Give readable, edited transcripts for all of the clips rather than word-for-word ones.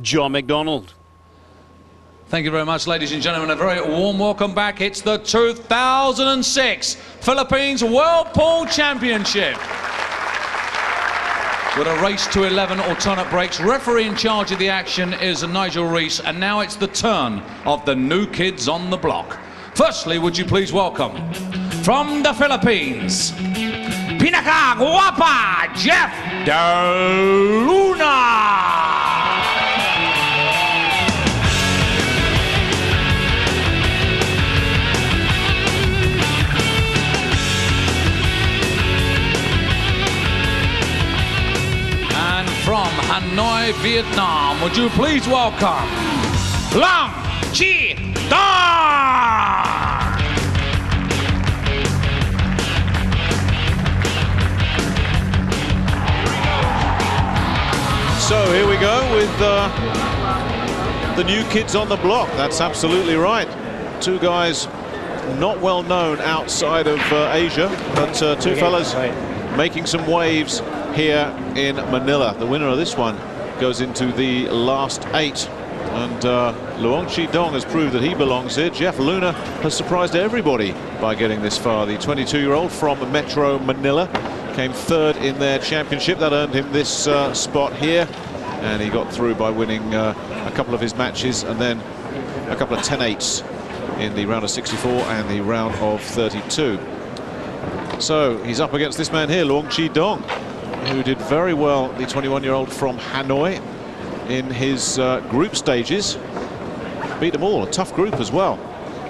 John McDonald. Thank you very much, ladies and gentlemen. A very warm welcome back. It's the 2006 Philippines World Pool Championship. With a race to 11 alternate breaks. Referee in charge of the action is Nigel Reese, and now it's the turn of the new kids on the block. Firstly, would you please welcome, from the Philippines, Pinaka Guapa, Jeff De Luna. From Hanoi, Vietnam, would you please welcome Luong Dung. So here we go with the new kids on the block. That's absolutely right. Two guys not well known outside of Asia, but two fellas making some waves here in Manila. The winner of this one goes into the last 8, and Luong Dung has proved that he belongs here. Jeff Luna has surprised everybody by getting this far. The 22-year-old from Metro Manila came 3rd in their championship. That earned him this spot here, and he got through by winning a couple of his matches and then a couple of 10-8s in the round of 64 and the round of 32. So he's up against this man here, Luong Dung, who did very well, the 21-year-old from Hanoi, in his group stages. Beat them all, a tough group as well.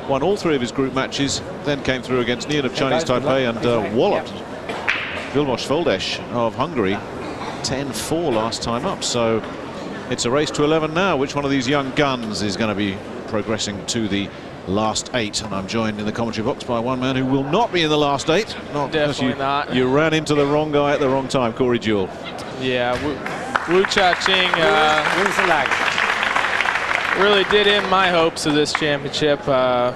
Won all 3 of his group matches, then came through against Nian of Chinese Taipei and walloped Vilmos Foldes of Hungary 10-4 last time up. So it's a race to 11 now. Which one of these young guns is going to be progressing to the last 8? And I'm joined in the commentary box by one man who will not be in the last 8. Definitely not. You ran into the wrong guy at the wrong time, Corey Jewell. Yeah, Wu Cha-Ching really did end my hopes of this championship. I'd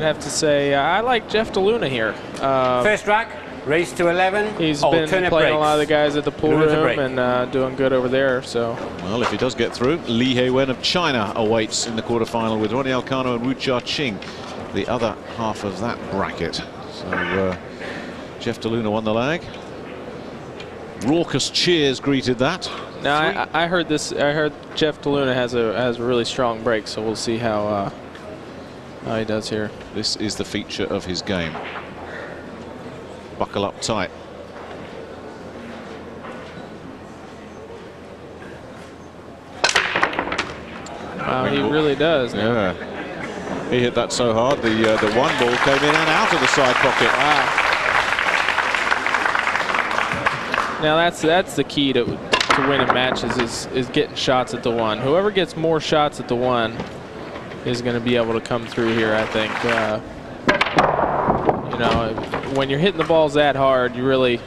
have to say I like Jeff De Luna here. First track, race to 11. He's been playing a lot of the guys at the pool room and doing good over there. So, well, if he does get through, Li Hei-wen of China awaits in the quarterfinal with Ronnie Alcano and Wu Cha-Ching, the other half of that bracket. So Jeff De Luna won the lag. Raucous cheers greeted that. Now I heard this. I heard Jeff De Luna has a really strong break. So we'll see how he does here. This is the feature of his game. Buckle up tight. Wow, he really does. Yeah, he hit that so hard. The one ball came in and out of the side pocket. Wow. Now that's the key to winning matches is getting shots at the one. Whoever gets more shots at the one is going to be able to come through here, I think. You know, when you're hitting the balls that hard, you really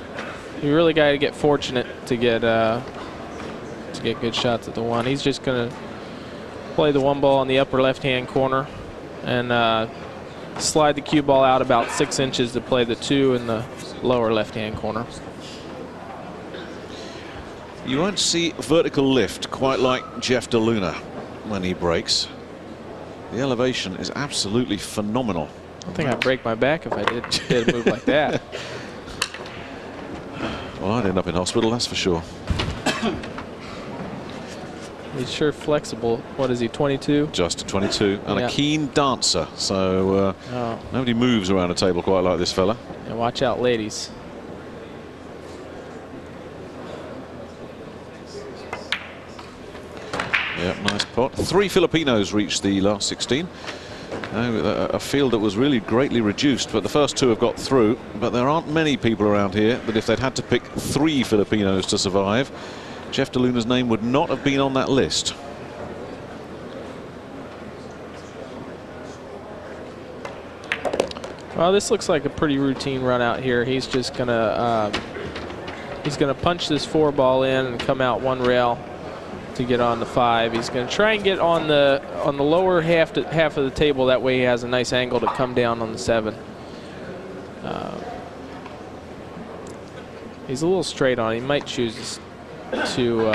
got to get fortunate to get good shots at the one. He's just going to play the one ball in the upper left-hand corner and slide the cue ball out about 6 inches to play the 2 in the lower left-hand corner. You won't see vertical lift quite like Jeff De Luna when he breaks. The elevation is absolutely phenomenal. I think I'd break my back if I did a move like that. Well, I'd end up in hospital, that's for sure. He's sure flexible. What is he, 22? Just a 22 and a keen dancer. So nobody moves around a table quite like this fella. And watch out, ladies. Yeah, nice pot. 3 Filipinos reached the last 16. A field that was really greatly reduced, but the first 2 have got through. But there aren't many people around here that if they'd had to pick 3 Filipinos to survive, Jeff De Luna's name would not have been on that list. Well, this looks like a pretty routine run out here. He's just gonna punch this 4 ball in and come out 1 rail to get on the 5. He's going to try and get on the lower half of the table. That way he has a nice angle to come down on the 7. He's a little straight on. He might choose to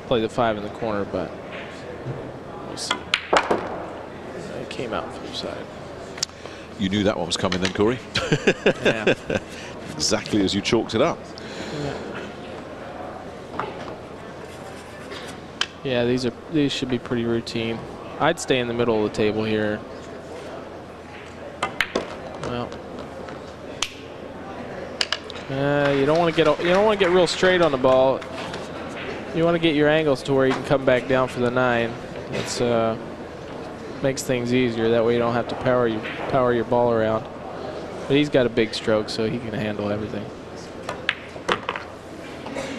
play the 5 in the corner, but we'll see. It came out from the side. You knew that one was coming then, Corey? Yeah. Exactly as you chalked it up. Yeah, these should be pretty routine. I'd stay in the middle of the table here. Well, you don't want to get real straight on the ball. You want to get your angles to where you can come back down for the 9. It's makes things easier. That way you don't have to power your ball around. But he's got a big stroke, so he can handle everything.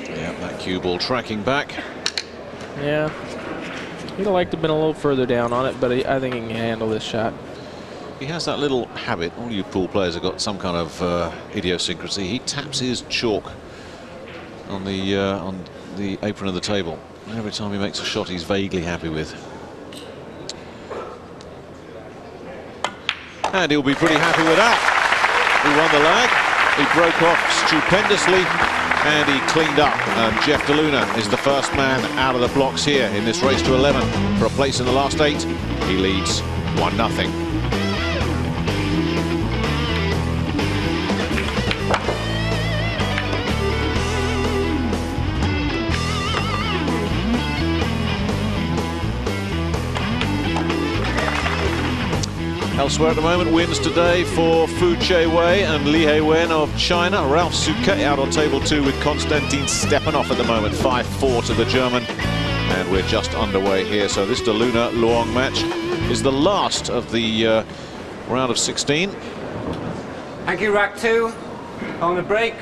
Yeah, that cue ball tracking back. Yeah, he'd have liked to have been a little further down on it, but I think he can handle this shot. He has that little habit. All you pool players have got some kind of idiosyncrasy. He taps his chalk on the apron of the table. Every time he makes a shot, he's vaguely happy with. And he'll be pretty happy with that. He won the lag. He broke off stupendously, and he cleaned up. And Jeff DeLuna is the first man out of the blocks here in this race to 11 for a place in the last 8. He leads 1-0. Elsewhere at the moment, wins today for Fu Che Wei and Li Heiwen of China. Ralph Souquet out on table 2 with Konstantin Stepanov at the moment, 5-4 to the German. And we're just underway here. So this DeLuna Luong match is the last of the round of 16. Thank you, rack 2. On the break.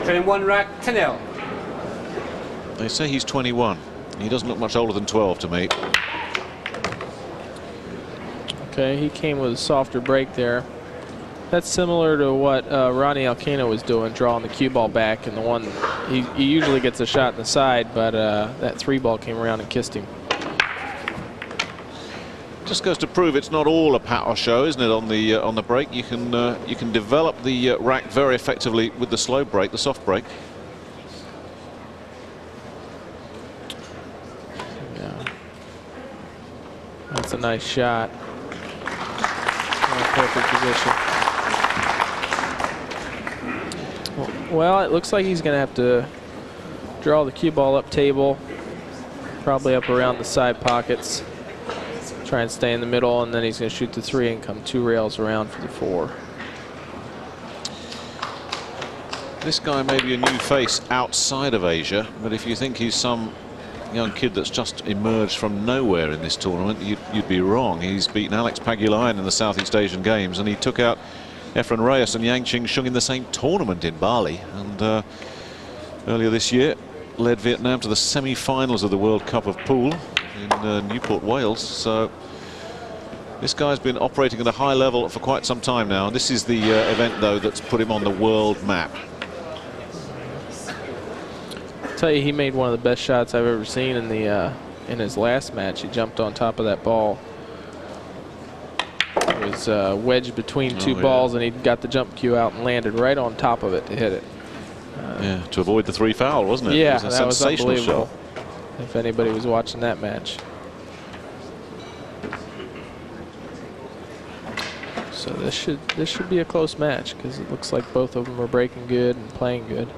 Train 1 rack to 0. They say he's 21. He doesn't look much older than 12 to me. Okay, he came with a softer break there. That's similar to what Ronnie Alcano was doing, drawing the cue ball back, and the one he usually gets a shot in the side, but that 3 ball came around and kissed him. Just goes to prove it's not all a power show, isn't it? On the break, you can develop the rack very effectively with the slow break, the soft break. Yeah, that's a nice shot. Perfect position. Well, it looks like he's going to have to draw the cue ball up table, probably up around the side pockets, try and stay in the middle, and then he's going to shoot the 3 and come 2 rails around for the 4. This guy may be a new face outside of Asia, but if you think he's some young kid that's just emerged from nowhere in this tournament, you'd be wrong. He's beaten Alex Pagulayan in the Southeast Asian Games, and he took out Efren Reyes and Yang Ching Shung in the same tournament in Bali. And earlier this year, led Vietnam to the semi-finals of the World Cup of Pool in Newport, Wales. So this guy's been operating at a high level for quite some time now. And this is the event, though, that's put him on the world map. Tell you, he made one of the best shots I've ever seen in the in his last match. He jumped on top of that ball. It was wedged between 2 balls, and he got the jump cue out and landed right on top of it to hit it. Yeah, to avoid the 3 foul, wasn't it? Yeah, it was a that was sensational unbelievable. shot. If anybody was watching that match. So this should be a close match, because it looks like both of them are breaking good and playing good.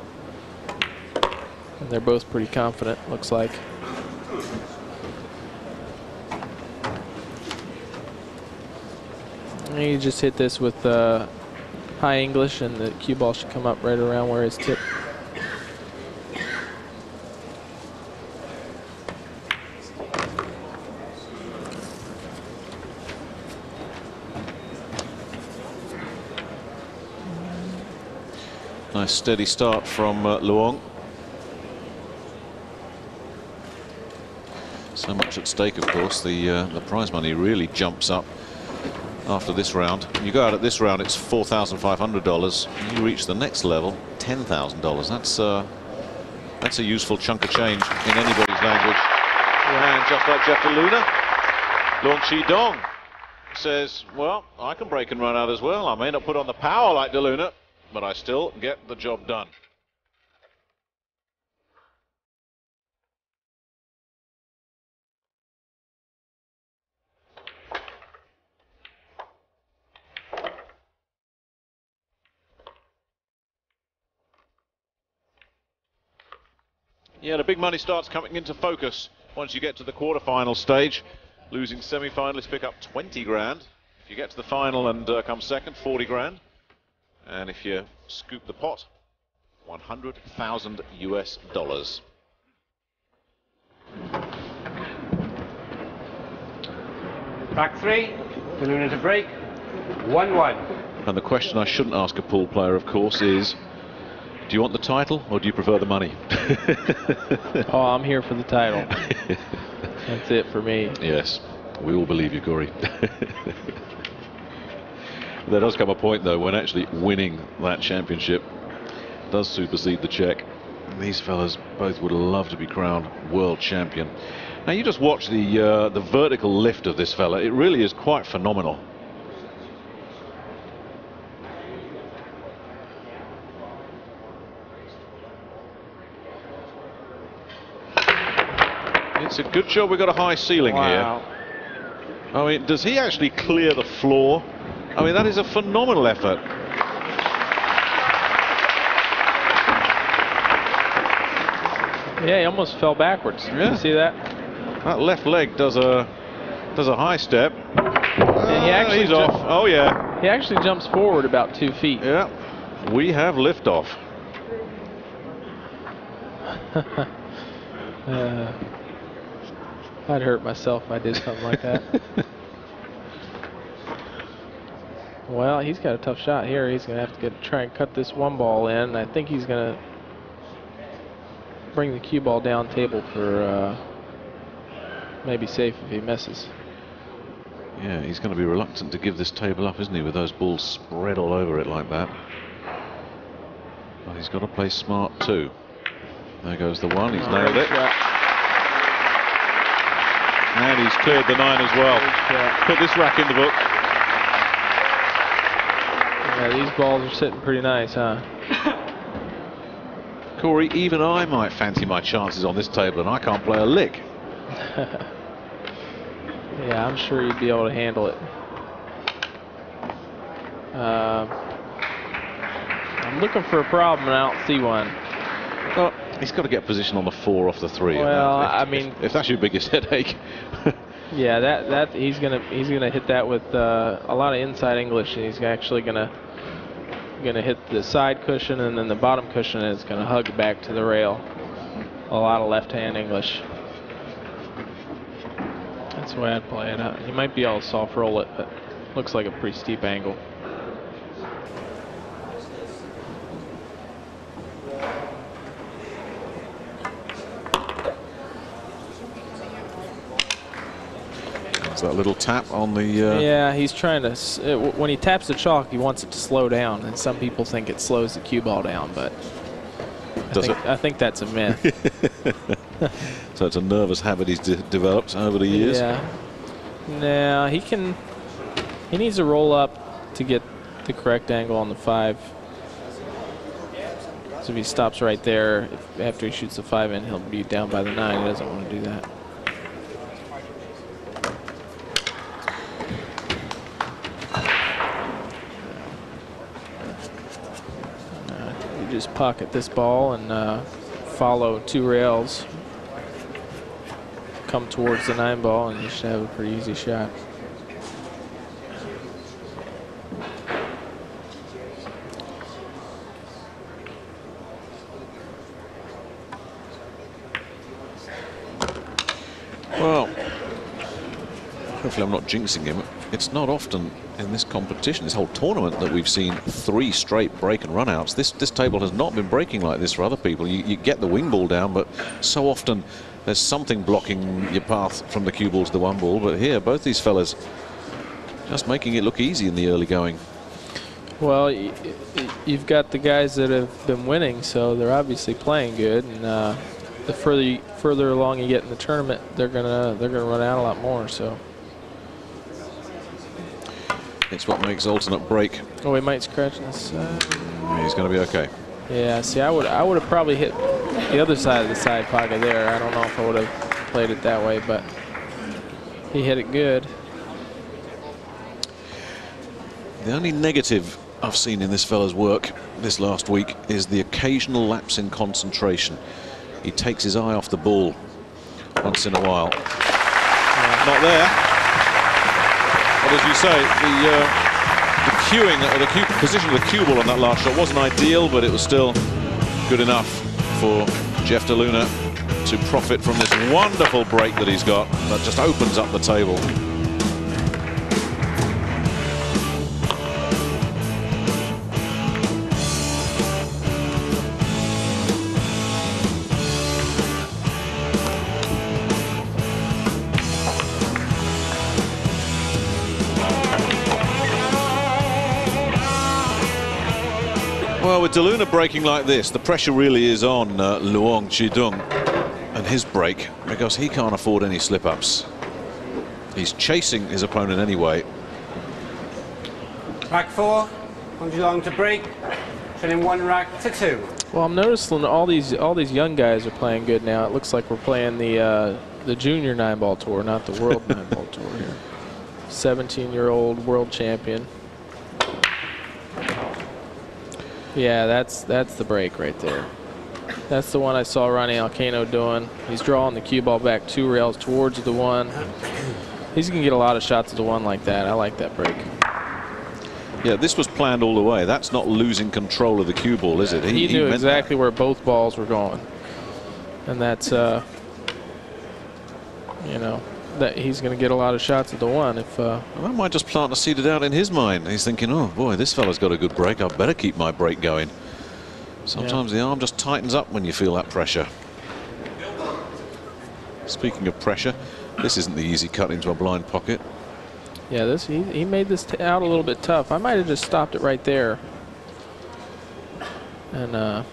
And they're both pretty confident, looks like. And you just hit this with high English, and the cue ball should come up right around where it's tipped. Nice steady start from Luong. So much at stake, of course. The prize money really jumps up after this round. You go out at this round, it's $4,500. You reach the next level, $10,000. That's a useful chunk of change in anybody's language. And just like Jeff DeLuna, Luong Chi-dong says, well, I can break and run out as well. I may not put on the power like DeLuna, but I still get the job done. Yeah, the big money starts coming into focus once you get to the quarterfinal stage. Losing semi-finalists pick up 20 grand. If you get to the final and come second, 40 grand. And if you scoop the pot, 100,000 US dollars. Rack 3, balloon into break, 1-1. And the question I shouldn't ask a pool player, of course, is, do you want the title or do you prefer the money? Oh, I'm here for the title. That's it for me. Yes, we all believe you, Corey. There does come a point, though, when actually winning that championship does supersede the check. These fellas both would love to be crowned world champion. Now, you just watch the vertical lift of this fella. It really is quite phenomenal. It's a good job we got a high ceiling here. I mean, does he actually clear the floor? I mean, that is a phenomenal effort. Yeah, he almost fell backwards. Yeah. You see that? That left leg does a high step. And he actually he's off. Oh yeah. He actually jumps forward about 2 feet. Yeah. We have liftoff. I'd hurt myself if I did something like that. Well, he's got a tough shot here. He's going to have to try and cut this one ball in. I think he's going to bring the cue ball down table for maybe safe if he misses. Yeah, he's going to be reluctant to give this table up, isn't he, with those balls spread all over it like that. But he's got to play smart too. There goes the one. He's nailed it. And he's cleared the 9 as well. Put this rack in the book. Yeah, these balls are sitting pretty nice, huh? Corey, even I might fancy my chances on this table, and I can't play a lick. Yeah, I'm sure you'd be able to handle it. I'm looking for a problem, and I don't see one. Well, he's got to get position on the 4 off the 3. Well, I mean, if that's your biggest headache. Yeah, that he's gonna hit that with a lot of inside English, and he's actually gonna hit the side cushion, and then the bottom cushion is gonna hug back to the rail. A lot of left-hand English. That's the way I'd play it. You might be able to soft roll it, but looks like a pretty steep angle. That little tap on the yeah, he's trying to when he taps the chalk, he wants it to slow down, and some people think it slows the cue ball down, but I think that's a myth. So it's a nervous habit he's developed over the years. Yeah. Now he needs to roll up to get the correct angle on the 5. So if he stops right there, after he shoots the 5 in, he'll be down by the 9. He doesn't want to do that. Just pocket this ball and follow 2 rails, come towards the 9 ball, and you should have a pretty easy shot. Well, hopefully I'm not jinxing him. It's not often in this competition, this whole tournament, that we've seen 3 straight break and run outs. This table has not been breaking like this for other people. You get the wing ball down, but so often there's something blocking your path from the cue ball to the 1 ball. But here, both these fellas just making it look easy in the early going. Well, you've got the guys that have been winning, so they're obviously playing good. And the further along you get in the tournament, they're gonna run out a lot more. So. It's what makes alternate break. Oh, he might scratch this. He's going to be okay. Yeah, see, I would have probably hit the other side of the side pocket there. I don't know if I would have played it that way, but he hit it good. The only negative I've seen in this fella's work this last week is the occasional lapse in concentration. he takes his eye off the ball once in a while. Not there. But as you say, the cueing, or the position of the cue ball on that last shot wasn't ideal, but it was still good enough for Jeff de Luna to profit from this wonderful break that he's got that just opens up the table. Well, with de Luna breaking like this, the pressure really is on Luong Dung and his break, because he can't afford any slip-ups. He's chasing his opponent anyway. Rack 4, on Geelong to break, trailing 1 rack to 2. Well, I'm noticing all these young guys are playing good now. It looks like we're playing the junior 9-ball tour, not the world 9-ball tour here. 17-year-old world champion. Yeah, that's the break right there. That's the one I saw Ronnie Alcano doing. He's drawing the cue ball back 2 rails towards the 1. He's going to get a lot of shots at the 1 like that. I like that break. Yeah, this was planned all the way. That's not losing control of the cue ball, is it? He knew exactly where both balls were going. And that's, you know, that he's going to get a lot of shots at the 1 if well, that might just plant a seed out in his mind. He's thinking, oh boy, this fella's got a good break, I better keep my break going. Sometimes the arm just tightens up when you feel that pressure. Speaking of pressure, this isn't the easy cut into a blind pocket. Yeah, this he made this out a little bit tough. I might have just stopped it right there. And oh,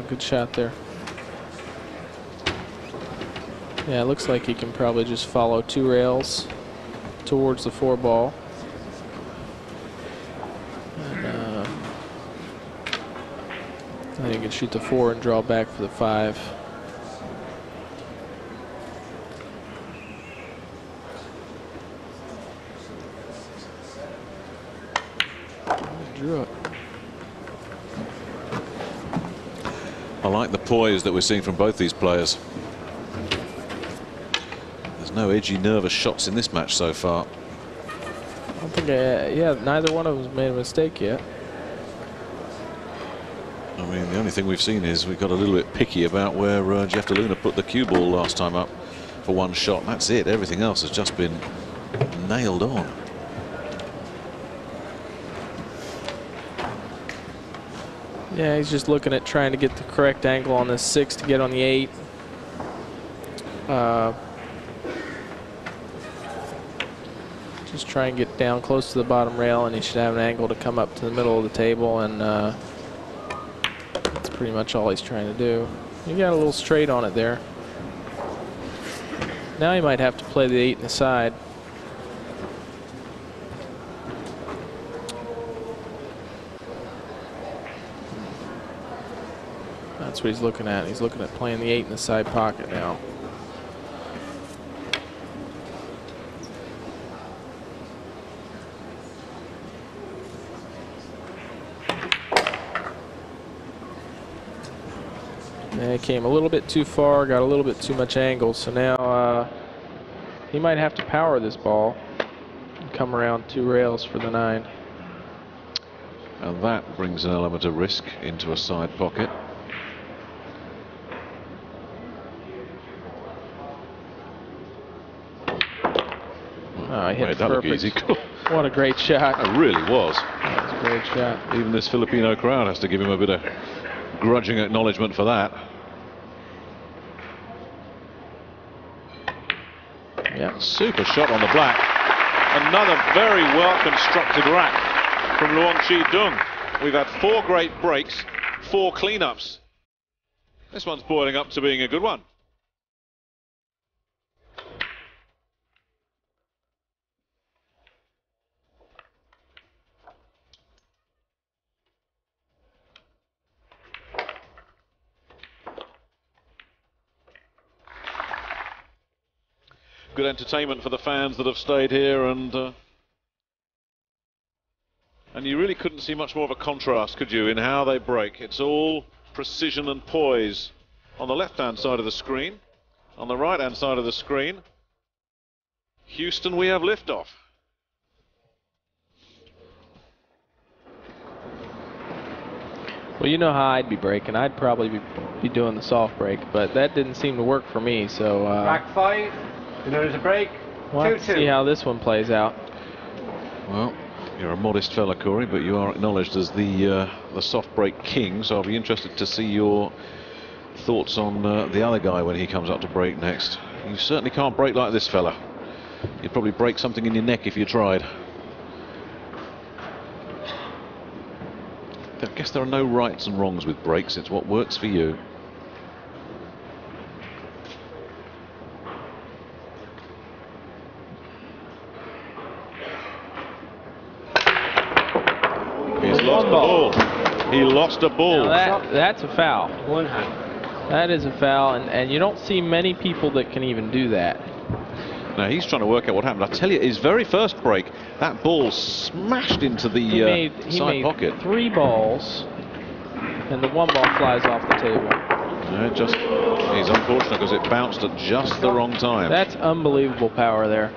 good shot there. Yeah, it looks like he can probably just follow 2 rails towards the 4 ball. And then he can shoot the 4 and draw back for the 5. Drew it. I like the poise that we're seeing from both these players. There's no edgy, nervous shots in this match so far. I don't think, yeah, neither one of them's made a mistake yet. I mean, the only thing we've seen is we've got a little bit picky about where Jeff de Luna put the cue ball last time up for 1 shot. That's it. Everything else has just been nailed on. Yeah, he's just looking at trying to get the correct angle on this 6 to get on the 8. Just try and get down close to the bottom rail, and he should have an angle to come up to the middle of the table, and that's pretty much all he's trying to do. He got a little straight on it there. Now he might have to play the 8 in the side. That's what he's looking at. He's looking at playing the 8 in the side pocket now. And he came a little bit too far, got a little bit too much angle, so now he might have to power this ball and come around 2 rails for the 9. And that brings an element of risk into a side pocket. Oh, he hit it that looked perfect. easy. What a great shot. It really was. That was a great shot. Even this Filipino crowd has to give him a bit of grudging acknowledgement for that. Yeah. Super shot on the black. Another very well constructed rack from Luong Dung. We've had 4 great breaks, 4 cleanups. This one's boiling up to being a good one. good entertainment for the fans that have stayed here, and you really couldn't see much more of a contrast, could you, in how they break. It's all precision and poise on the left-hand side of the screen. On the right-hand side of the screen, Houston, we have liftoff. Well, you know how I'd be breaking. I'd probably be doing the soft break, but that didn't seem to work for me, so... Rack 5, and there's a break. We'll have to see how this one plays out. Well, you're a modest fella, Corey, but you are acknowledged as the soft break king, so I'll be interested to see your thoughts on the other guy when he comes up to break next. You certainly can't break like this fella. You'd probably break something in your neck if you tried. I guess there are no rights and wrongs with breaks. It's what works for you. He's lost the ball. He lost a ball. Now that's a foul. One hand. That is a foul, and you don't see many people that can even do that. Now he's trying to work out what happened. I tell you, his very first break, that ball smashed into the side pocket. 3 balls, and the 1 ball flies off the table. He's unfortunate because it bounced at just the wrong time. That's unbelievable power there.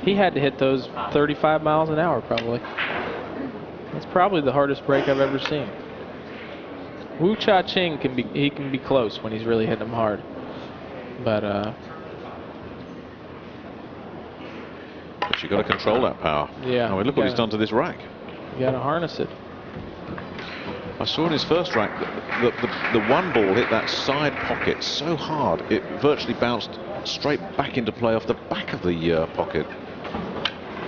He had to hit those 35 miles an hour probably. That's probably the hardest break I've ever seen. Wu Cha-Ching can be close when he's really hitting them hard, but you got to control that power. Yeah. I mean, look what he's done to this rack. You got to harness it. I saw in his first rack the 1 ball hit that side pocket so hard it virtually bounced straight back into play off the back of the pocket.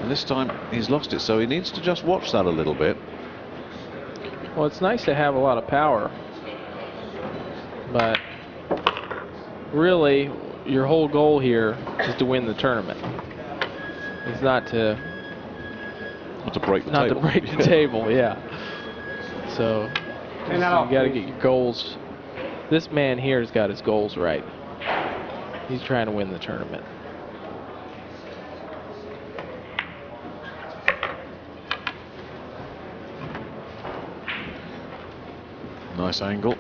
And this time he's lost it, so he needs to just watch that a little bit. Well, it's nice to have a lot of power, but really your whole goal here is to win the tournament. It's not to break the table. Not to break the table, yeah. So you got to get your goals. This man here has got his goals right. He's trying to win the tournament. Nice angle.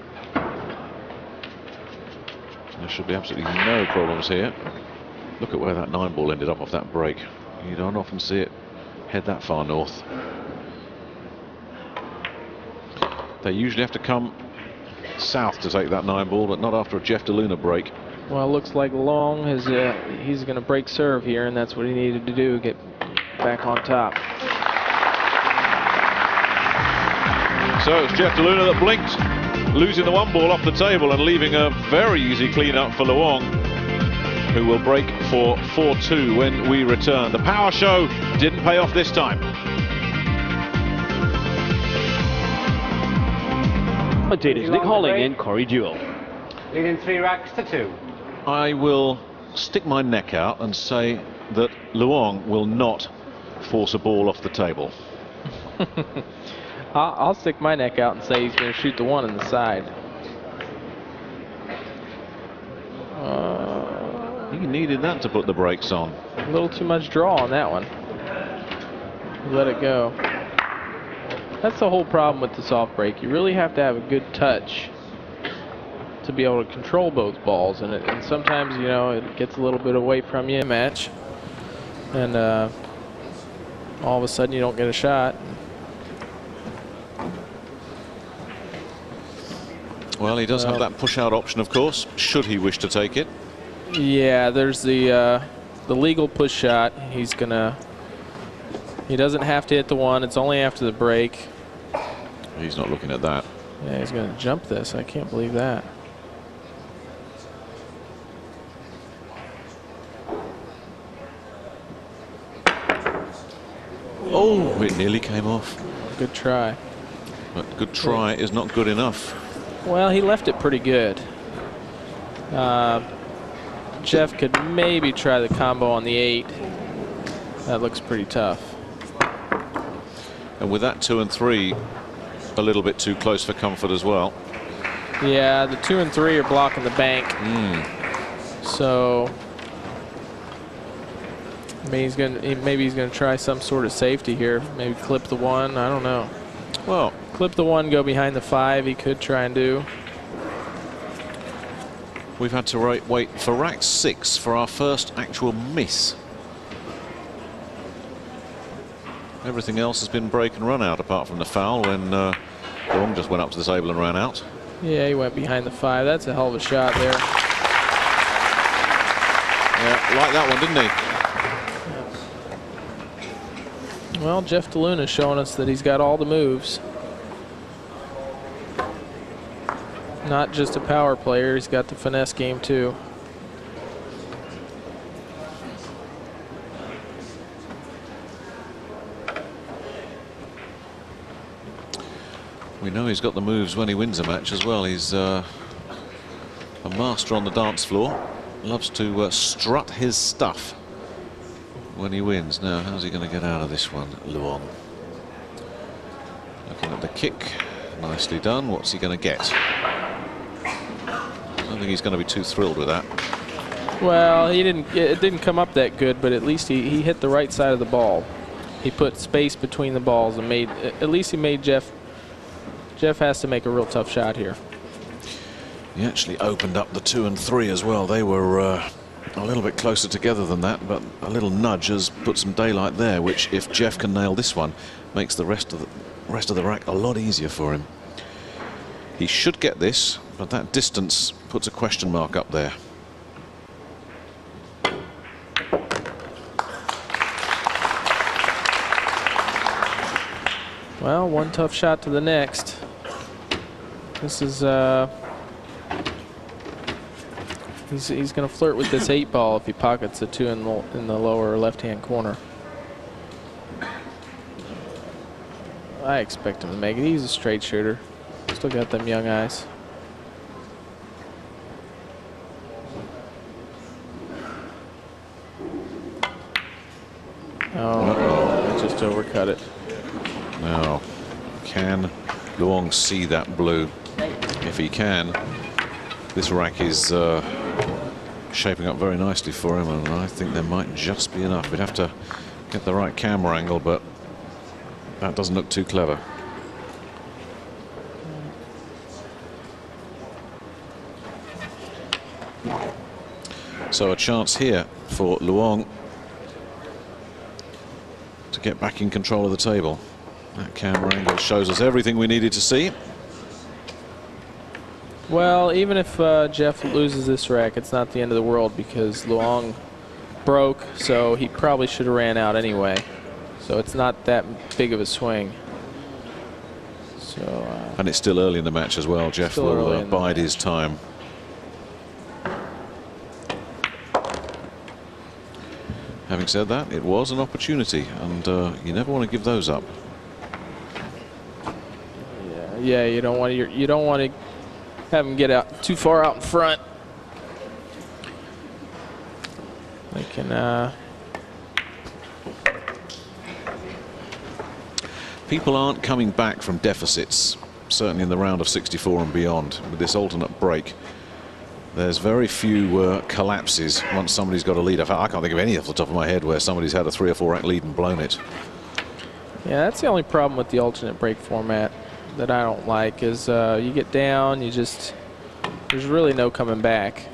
There should be absolutely no problems here. Look at where that 9 ball ended up off that break. You don't often see it head that far north. They usually have to come south to take that 9 ball, but not after a Jeff DeLuna break. Well, it looks like Luong is he's going to break serve here, and that's what he needed to do, get back on top. So it's Jeff DeLuna that blinked, losing the 1 ball off the table and leaving a very easy clean-up for Luong, who will break for 4-2 when we return. The power show didn't pay off this time. Commentators Nick Holling and Corey Jewell. Leading 3 racks to 2. I will stick my neck out and say that Luong will not force a ball off the table. I'll stick my neck out and say he's going to shoot the 1 in the side. He needed that to put the brakes on. A little too much draw on that one. Let it go. That's the whole problem with the soft break. You really have to have a good touch to be able to control both balls, and sometimes, you know, it gets a little bit away from you in a match, and all of a sudden you don't get a shot. Well, he does have that push-out option, of course, should he wish to take it. Yeah, there's the legal push shot. He doesn't have to hit the 1. It's only after the break. He's not looking at that. Yeah, he's going to jump this. I can't believe that. Oh, it nearly came off. Good try. But good try is not good enough. Well, he left it pretty good. Jeff could maybe try the combo on the 8. That looks pretty tough. And with that 2 and 3 a little bit too close for comfort as well. Yeah, the 2 and 3 are blocking the bank. So I mean, maybe he's gonna try some sort of safety here. Maybe clip the one. I don't know. Well, clip the one, go behind the 5. He could try and do. we've had to wait for rack 6 for our first actual miss. Everything else has been break and run out, apart from the foul when Luong just went up to the table and ran out. Yeah, he went behind the 5. That's a hell of a shot there. Yeah, like that one, didn't he? Well, Jeff DeLuna's showing us that he's got all the moves. Not just a power player, he's got the finesse game too. We know he's got the moves when he wins a match as well. He's a master on the dance floor. Loves to strut his stuff when he wins. Now, how's he going to get out of this one, Luong? Looking at the kick. Nicely done. What's he going to get? I don't think he's going to be too thrilled with that. Well, it didn't come up that good, but at least he hit the right side of the ball. He put space between the balls and at least he made Jeff has to make a real tough shot here. He actually opened up the 2 and 3 as well. They were a little bit closer together than that, but a little nudge has put some daylight there, which, if Jeff can nail this one, makes the rest of the rack a lot easier for him. He should get this, but that distance puts a question mark up there. Well, one tough shot to the next. This is he's going to flirt with this 8 ball if he pockets the 2 in the lower left-hand corner. I expect him to make it. He's a straight shooter. Still got them young eyes. Oh, I just overcut it. Now, can Luong see that blue? If he can, this rack is shaping up very nicely for him, and I think there might just be enough. We'd have to get the right camera angle, but that doesn't look too clever. So a chance here for Luong to get back in control of the table. That camera angle shows us everything we needed to see. Well, even if Jeff loses this rack, it's not the end of the world because Luong broke, so he probably should have ran out anyway. So it's not that big of a swing. So and it's still early in the match as well. Jeff will bide his time. Having said that, it was an opportunity, and you never want to give those up. Yeah, you don't want to have him get out too far out in front. They can. People aren't coming back from deficits, certainly in the round of 64 and beyond, with this alternate break. There's very few collapses once somebody's got a lead. I can't think of any off the top of my head where somebody's had a 3 or 4 rack lead and blown it. Yeah, that's the only problem with the alternate break format that I don't like is you get down, there's really no coming back.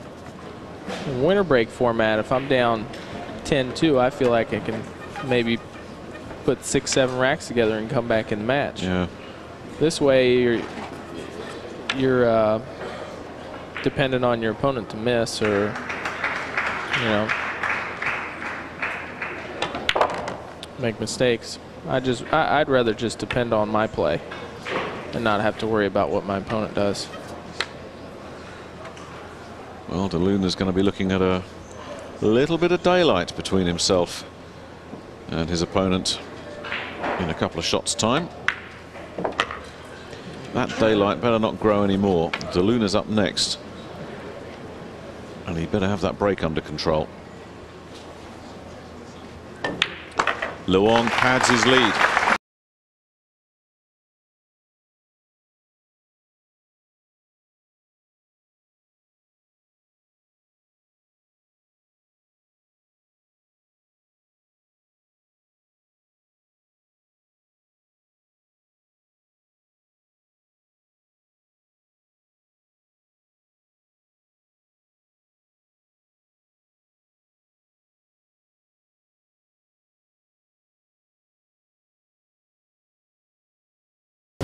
In winter break format, if I'm down 10-2, I feel like I can maybe put 6-7 racks together and come back in the match. Yeah. This way, you're dependent on your opponent to miss or, make mistakes. I'd rather just depend on my play and not have to worry about what my opponent does. Well, DeLuna's going to be looking at a little bit of daylight between himself and his opponent in a couple of shots' time. That daylight better not grow anymore. DeLuna's up next, and he better have that break under control. Luong pads his lead.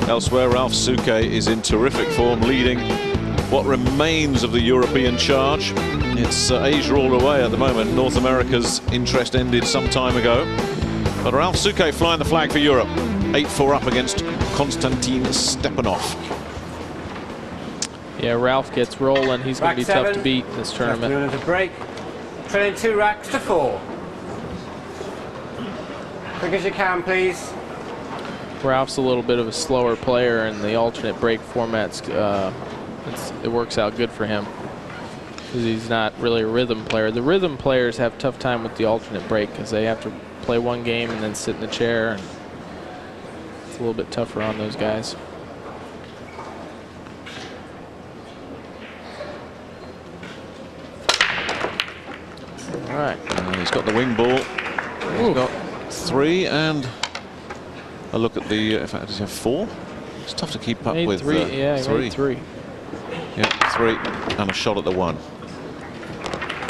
Elsewhere, Ralph Souquet is in terrific form, leading what remains of the European charge. It's Asia all the way at the moment. North America's interest ended some time ago. But Ralph Souquet flying the flag for Europe. 8-4 up against Konstantin Stepanov. Yeah, Ralph gets rolling. He's going to be tough to beat in this tournament. Afternoon a break. Trailing 2 racks to 4. Quick as you can, please. Ralph's a little bit of a slower player, and the alternate break formats, it works out good for him because he's not really a rhythm player. The rhythm players have a tough time with the alternate break because they have to play one game and then sit in the chair, and it's a little bit tougher on those guys. All right. He's got the wing ball. He's got 3 and a look at the. In fact, does he have 4? It's tough to keep up with. 3. Yeah, he made 3. Yeah, 3 and a shot at the 1.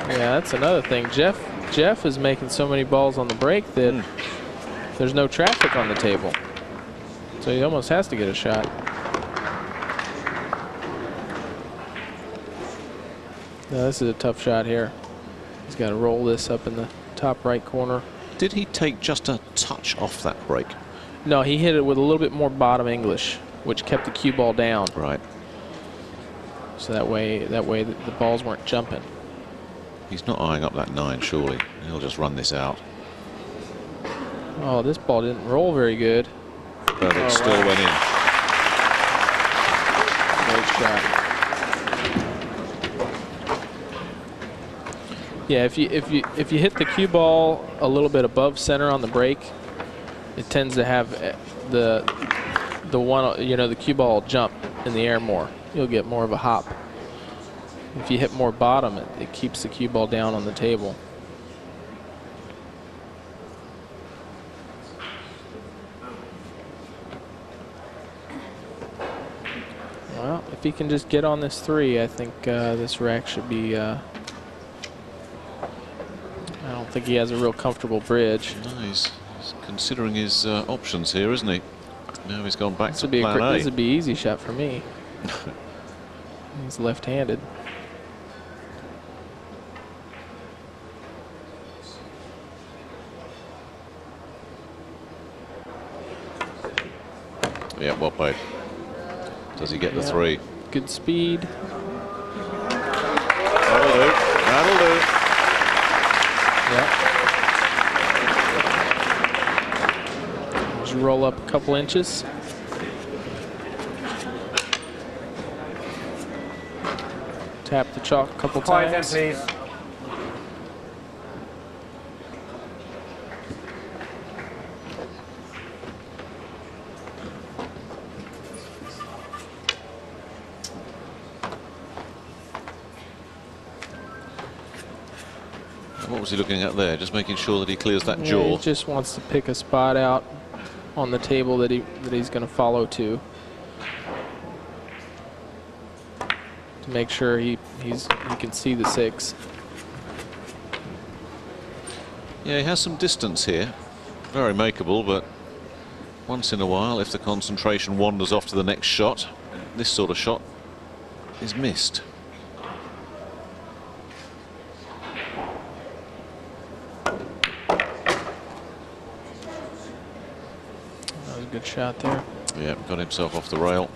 Yeah, that's another thing. Jeff is making so many balls on the break that there's no traffic on the table, so he almost has to get a shot. No, this is a tough shot here. He's got to roll this up in the top right corner. Did he take just a touch off that break? No, he hit it with a little bit more bottom English, which kept the cue ball down. Right. So that way the balls weren't jumping. He's not eyeing up that 9, surely. He'll just run this out. Oh, this ball didn't roll very good. But it still went in. Great shot. Yeah, if you hit the cue ball a little bit above center on the break, it tends to have the one, you know, the cue ball will jump in the air more. You'll get more of a hop. If you hit more bottom, it keeps the cue ball down on the table. Well, if he can just get on this 3, I think this rack should be. I don't think he has a real comfortable bridge. No, he's considering his options here, isn't he? Now he's gone back to plan A. This would be an easy shot for me. He's left-handed. Yeah, well played. Does he get the 3? Good speed. That'll do. That'll do. Yeah. Just roll up a couple inches. Tap the chalk a couple Quiet times. then, please. What was he looking at there? Just making sure that he clears that Yeah, jaw. he just wants to pick a spot out on the table that he's going to follow to make sure he can see the 6. Yeah, he has some distance here. Very makeable, but once in a while, if the concentration wanders off to the next shot, this sort of shot is missed. Good shot there. Yeah, got himself off the rail.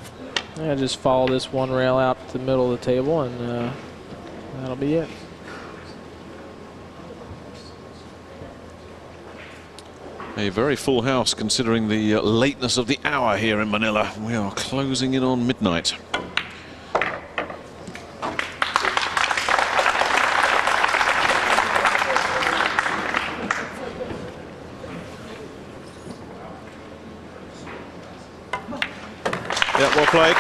Yeah, just follow this one rail out to the middle of the table, and that'll be it. A very full house considering the lateness of the hour here in Manila. We are closing in on midnight. Yeah, well played.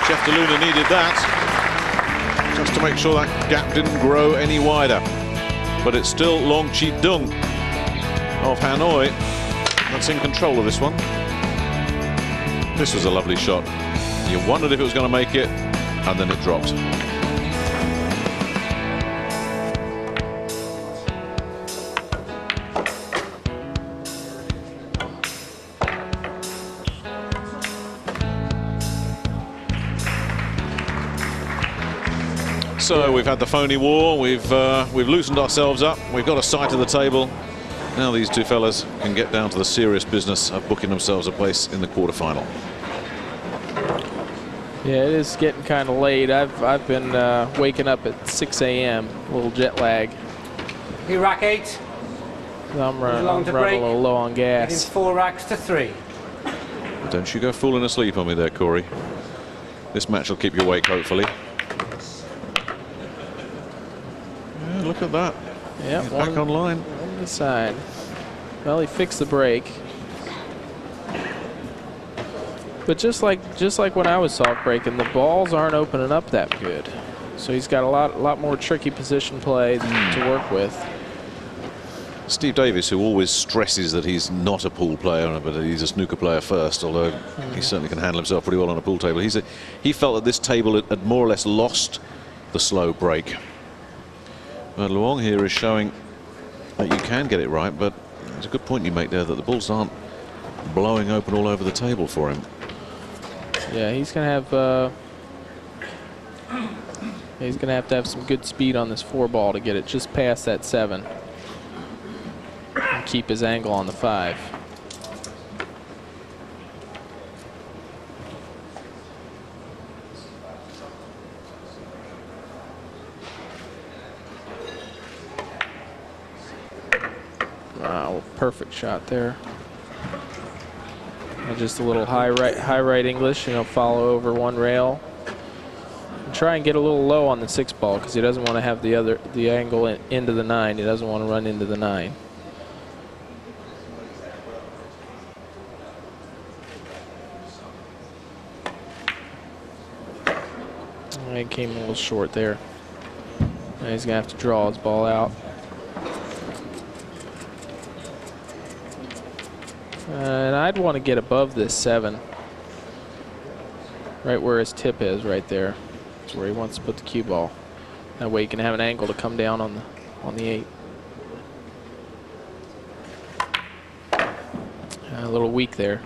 Jeff DeLuna needed that just to make sure that gap didn't grow any wider. But it's still Luong Dung of Hanoi that's in control of this one. This was a lovely shot. You wondered if it was going to make it, and then it dropped. So we've had the phony war, we've loosened ourselves up, we've got a sight of the table. Now these two fellas can get down to the serious business of booking themselves a place in the quarterfinal. Yeah, it is getting kind of late. I've been waking up at 6 a.m. A little jet lag. You rack 8. So I'm running a little low on gas. Getting 4 racks to 3. Don't you go falling asleep on me there, Corey. This match will keep you awake, hopefully. Yeah, look at that. Yeah, back online. On the side. Well, he fixed the break. But just like when I was soft breaking, the balls aren't opening up that good. So he's got a lot more tricky position play to work with. Steve Davis, who always stresses that he's not a pool player, but he's a snooker player first, although he certainly can handle himself pretty well on a pool table. He felt that this table had more or less lost the slow break. But Luong here is showing that you can get it right, but it's a good point you make there that the balls aren't blowing open all over the table for him. Yeah, he's gonna have to have some good speed on this 4 ball to get it just past that 7 and keep his angle on the 5. Wow, perfect shot there. And just a little high right English, and he'll follow over 1 rail. And try and get a little low on the 6 ball because he doesn't want to have the angle into the 9. He doesn't want to run into the 9. He came a little short there. Now he's gonna have to draw his ball out. And I'd want to get above this 7, right where his tip is, right there. That's where he wants to put the cue ball. That way you can have an angle to come down on the 8. A little weak there.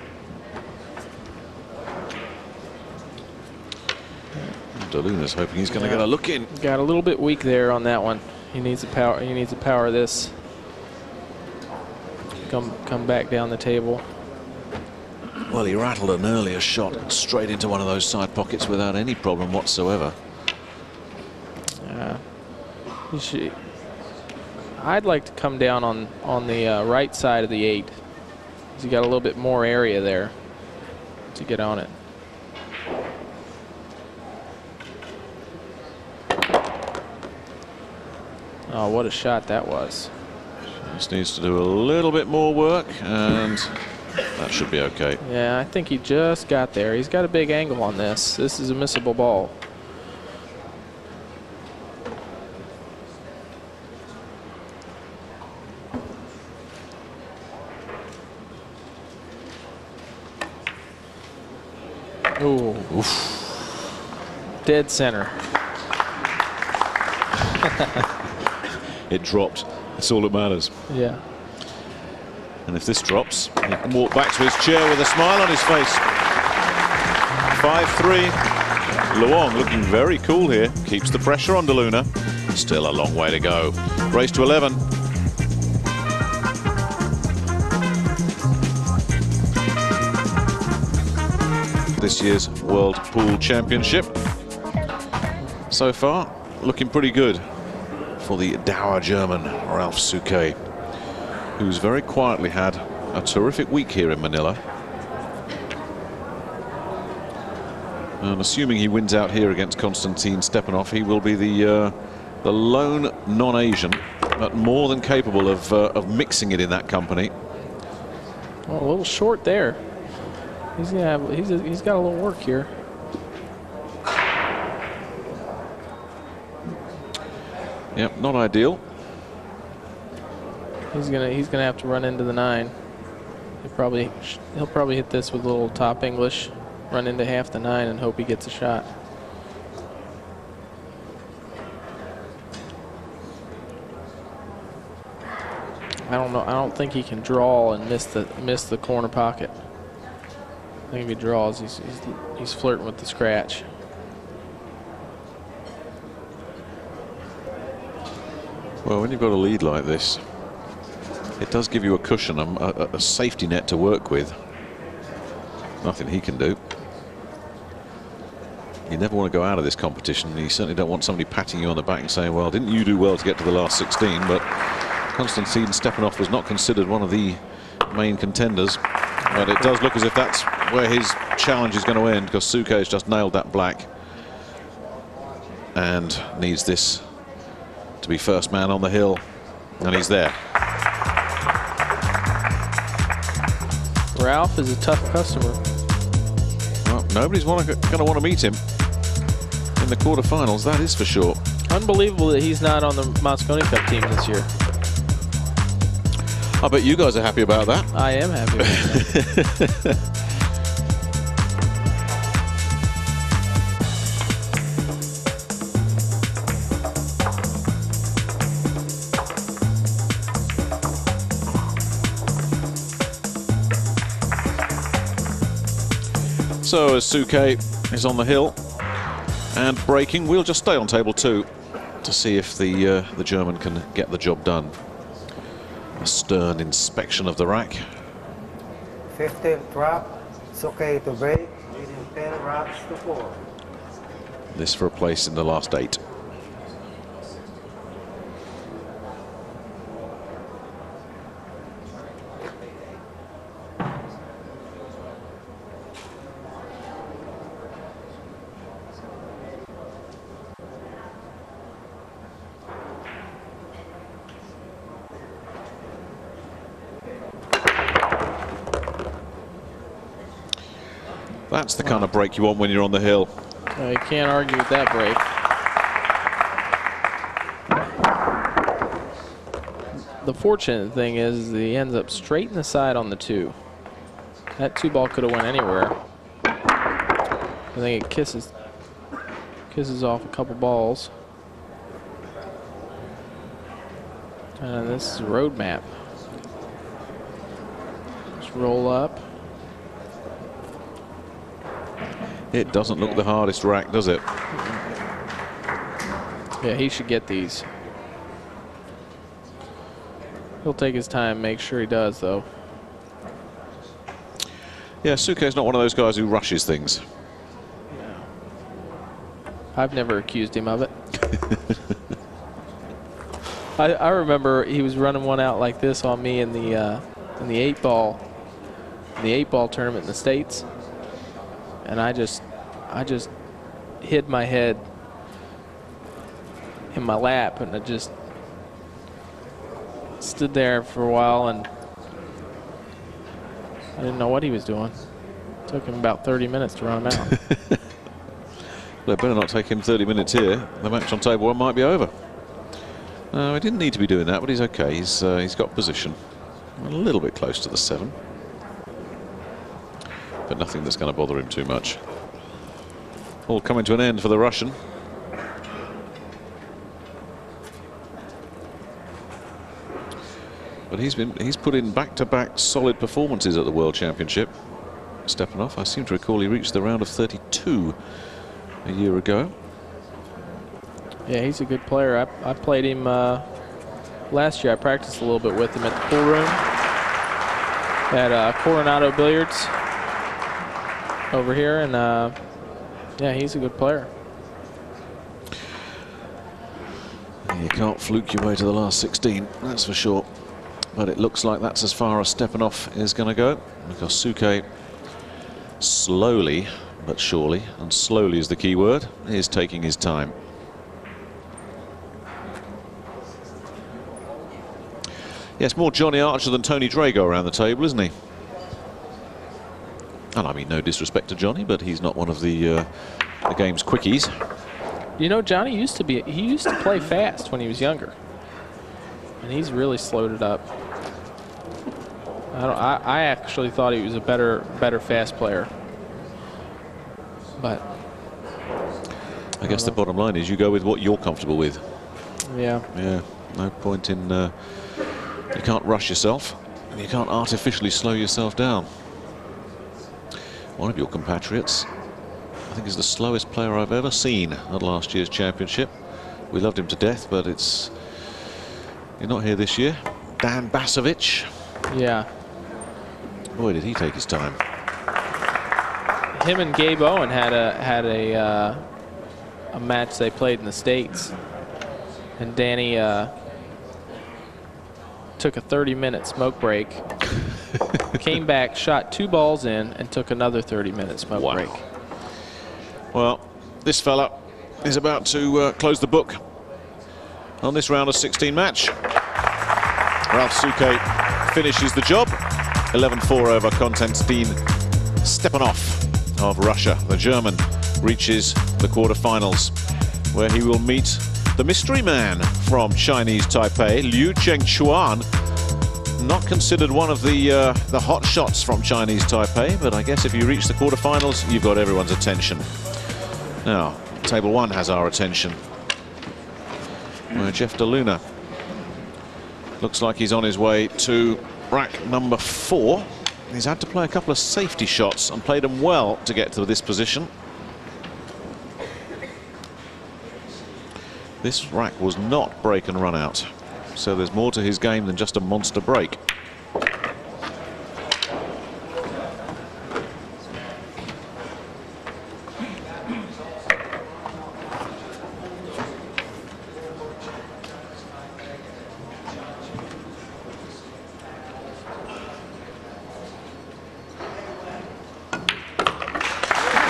DeLuna's hoping he's going to get a look in. Got a little bit weak there on that one. He needs to power. He needs to power this. Come back down the table. Well, he rattled an earlier shot straight into one of those side pockets without any problem whatsoever. I'd like to come down on the right side of the 8. He's got a little bit more area there to get on it. Oh, what a shot that was. Just needs to do a little bit more work, and that should be okay. Yeah, I think he just got there. He's got a big angle on this. This is a missable ball. Ooh. Oof. Dead center. It dropped. That's all that matters. Yeah. And if this drops, he can walk back to his chair with a smile on his face. 5-3. Luong looking very cool here. Keeps the pressure on DeLuna. Still a long way to go. Race to 11. This year's World Pool Championship. So far, looking pretty good for the dour German Ralph Souquet, who's very quietly had a terrific week here in Manila. And assuming he wins out here against Konstantin Stepanov, he will be the lone non-Asian, but more than capable of mixing it in that company. Oh, a little short there. He's got a little work here. Yep, not ideal. He's gonna have to run into the 9. He'll probably hit this with a little top English, run into half the 9, and hope he gets a shot. I don't know. I don't think he can draw and miss the corner pocket. I think if he draws, he's flirting with the scratch. Well, when you've got a lead like this, it does give you a cushion, a safety net to work with. Nothing he can do. You never want to go out of this competition. You certainly don't want somebody patting you on the back and saying, well, didn't you do well to get to the last 16? But Konstantin Stepanov was not considered one of the main contenders. But it does look as if that's where his challenge is going to end, because Suke has just nailed that black and needs this to be first man on the hill, and he's there. Ralph is a tough customer. Well, nobody's going to want to meet him in the quarterfinals, that is for sure. Unbelievable that he's not on the Mosconi Cup team this year. I bet you guys are happy about that. I am happy about that. So as Suke is on the hill and breaking, we'll just stay on table 2 to see if the German can get the job done. A stern inspection of the rack. 15 drop, Suke to break, leading 10 drops to 4. This for a place in the last 8. That's the kind of break you want when you're on the hill. You can't argue with that break. The fortunate thing is he ends up straight in the side on the 2. That 2 ball could have went anywhere. I think it kisses off a couple balls. And this is a road map. Just roll up. It doesn't look the hardest rack, does it? Yeah, he should get these. He'll take his time, make sure he does, though. Yeah, Suke's not one of those guys who rushes things. No. I've never accused him of it. I remember he was running one out like this on me in the 8-ball tournament in the States. And I just hid my head in my lap, and I just stood there for a while, and I didn't know what he was doing. It took him about 30 minutes to run him out. Well, it better not take him 30 minutes here. The match on table 1 might be over. No, he didn't need to be doing that, but he's okay. He's got position. A little bit close to the 7. But nothing that's going to bother him too much. All coming to an end for the Russian. But he's put in back-to-back solid performances at the World Championship. Stepanov, I seem to recall he reached the round of 32 a year ago. Yeah, he's a good player. I played him last year. I practiced a little bit with him at the pool room at Coronado Billiards over here, and yeah, he's a good player. You can't fluke your way to the last 16, that's for sure. But it looks like that's as far as Stepanov is going to go, because Suke slowly but surely, and slowly is the key word, is taking his time. Yes, more Johnny Archer than Tony Drago around the table, isn't he? And I mean no disrespect to Johnny, but he's not one of the game's quickies. You know, Johnny used to play fast when he was younger, and he's really slowed it up. I actually thought he was a better fast player, but I guess the bottom line is you go with what you're comfortable with. Yeah. Yeah. No point in. You can't rush yourself, and you can't artificially slow yourself down. One of your compatriots, I think, is the slowest player I've ever seen at last year's championship. We loved him to death, but it's You're not here this year. Dan Basovic. Yeah. Boy, did he take his time. Him and Gabe Owen had a match they played in the States, and Danny took a 30-minute smoke break, came back, shot 2 balls in, and took another 30-minute smoke break. Well, this fella is about to close the book on this round of 16 match. Ralph Souquet finishes the job. 11-4 over Konstantin Stepanov of Russia. The German reaches the quarterfinals, where he will meet the mystery man from Chinese Taipei, Liu Chengchuan. Not considered one of the hot shots from Chinese Taipei, but I guess if you reach the quarterfinals, you've got everyone's attention. Now, table 1 has our attention, where Jeff DeLuna looks like he's on his way to rack number 4. He's had to play a couple of safety shots and played them well to get to this position. This rack was not break and run out, so there's more to his game than just a monster break.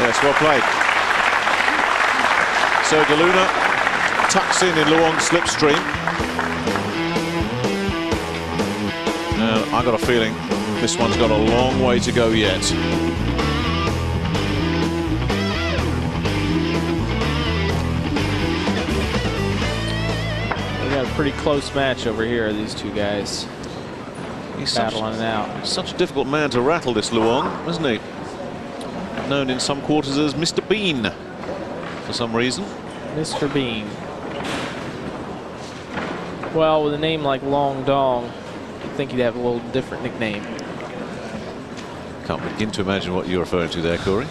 Yes, well played. So DeLuna tucks in Luong's slipstream. I got a feeling this one's got a long way to go yet. We got a pretty close match over here, these two guys. He's battling it out. Such a difficult man to rattle, this Luong, isn't he? Known in some quarters as Mr. Bean for some reason. Mr. Bean. Well, with a name like Long Dong, I think he'd have a little different nickname. Can't begin to imagine what you're referring to there, Corey.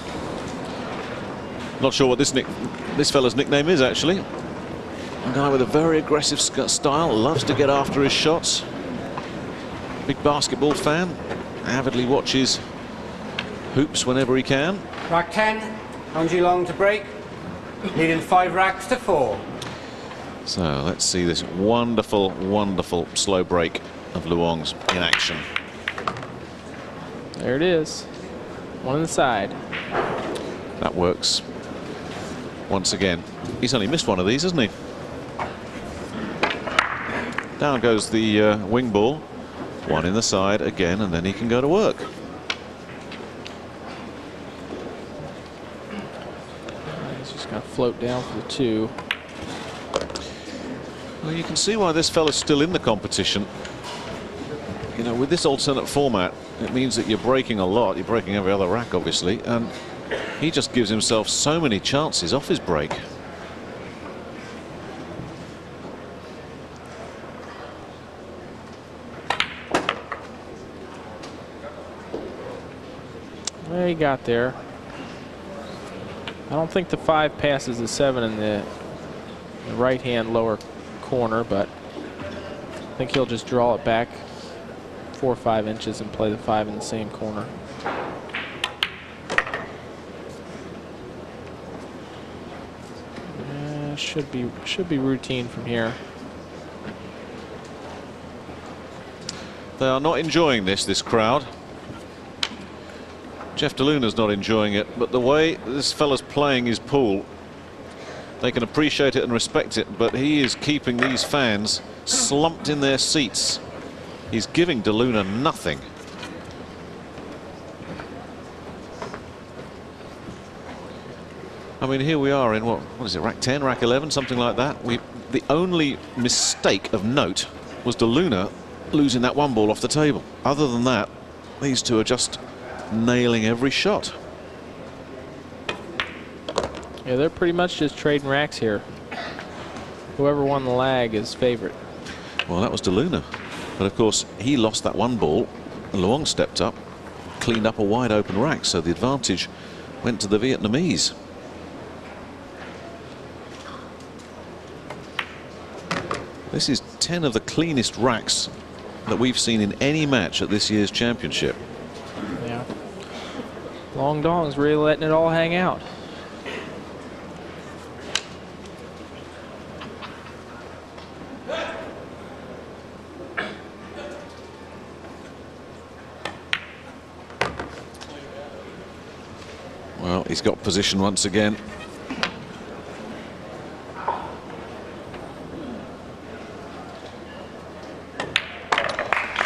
Not sure what this fella's nickname is, actually. A guy with a very aggressive style, loves to get after his shots. Big basketball fan, avidly watches hoops whenever he can. Rack 10, Angie Long to break, leading 5 racks to 4. So let's see this wonderful, wonderful slow break of Luong's in action. There it is. One on the side. That works once again. He's only missed one of these, hasn't he? Down goes the wing ball. One in the side again, and then he can go to work. He's just going to float down for the 2. Well, you can see why this fella's still in the competition. You know, with this alternate format, it means that you're breaking a lot. You're breaking every other rack, obviously, and he just gives himself so many chances off his break. Well, he got there. I don't think the 5 passes the 7 in the right-hand lower corner, but I think he'll just draw it back 4 or 5 inches and play the 5 in the same corner. Should be routine from here. They are not enjoying this crowd. Jeff DeLuna's not enjoying it, but the way this fella's playing his pool, they can appreciate it and respect it, but he is keeping these fans slumped in their seats. He's giving DeLuna nothing. I mean, here we are in what is it, rack 10, rack 11, something like that. The only mistake of note was DeLuna losing that 1 ball off the table. Other than that, these two are just nailing every shot. Yeah, they're pretty much just trading racks here. Whoever won the lag is favorite. Well, that was DeLuna, but of course he lost that 1 ball. Luong stepped up, cleaned up a wide open rack, so the advantage went to the Vietnamese. This is 10 of the cleanest racks that we've seen in any match at this year's championship. Yeah. Luong Dong's really letting it all hang out. Well, he's got position once again.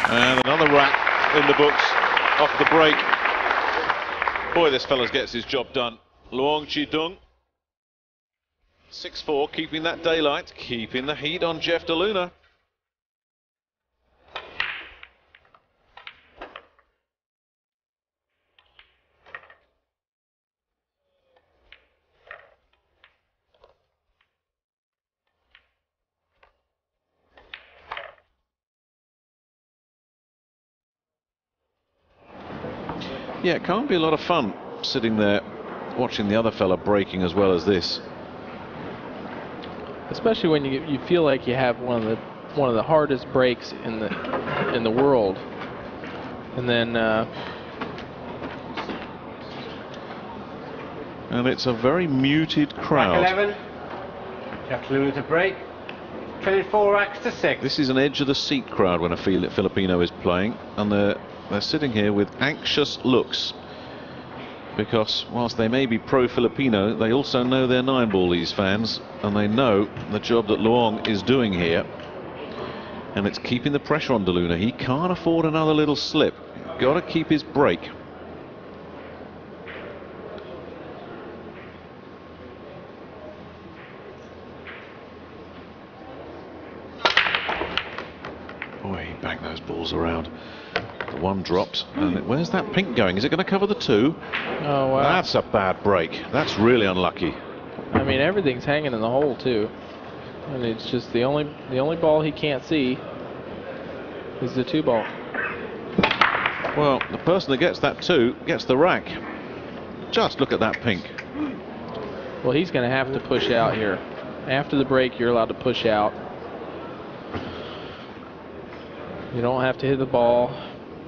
And another rack in the books off the break. Boy, this fella gets his job done. Luong Dung. 6-4, keeping that daylight, keeping the heat on Jeff DeLuna. Yeah, it can't be a lot of fun sitting there watching the other fella breaking as well as this. Especially when you feel like you have one of the hardest breaks in the world, and then and it's a very muted crowd. Rack 11. Jeff DeLuna to break. 24 racks to 6. This is an edge of the seat crowd when a Filipino is playing, and they're sitting here with anxious looks, because whilst they may be pro-Filipino, they also know their 9-ball, these fans, and they know the job that Luong is doing here, and it's keeping the pressure on DeLuna. He can't afford another little slip. Got to keep his break. Boy, he banged those balls around. The one dropped, and where's that pink going? Is it going to cover the 2? oh wow, That's a bad break. That's really unlucky. I mean, everything's hanging in the hole too, and it's just the only ball he can't see is the 2 ball. Well, the person that gets that 2 gets the rack. Just look at that pink. Well, he's going to have to push out here. After the break, you're allowed to push out. You don't have to hit the ball,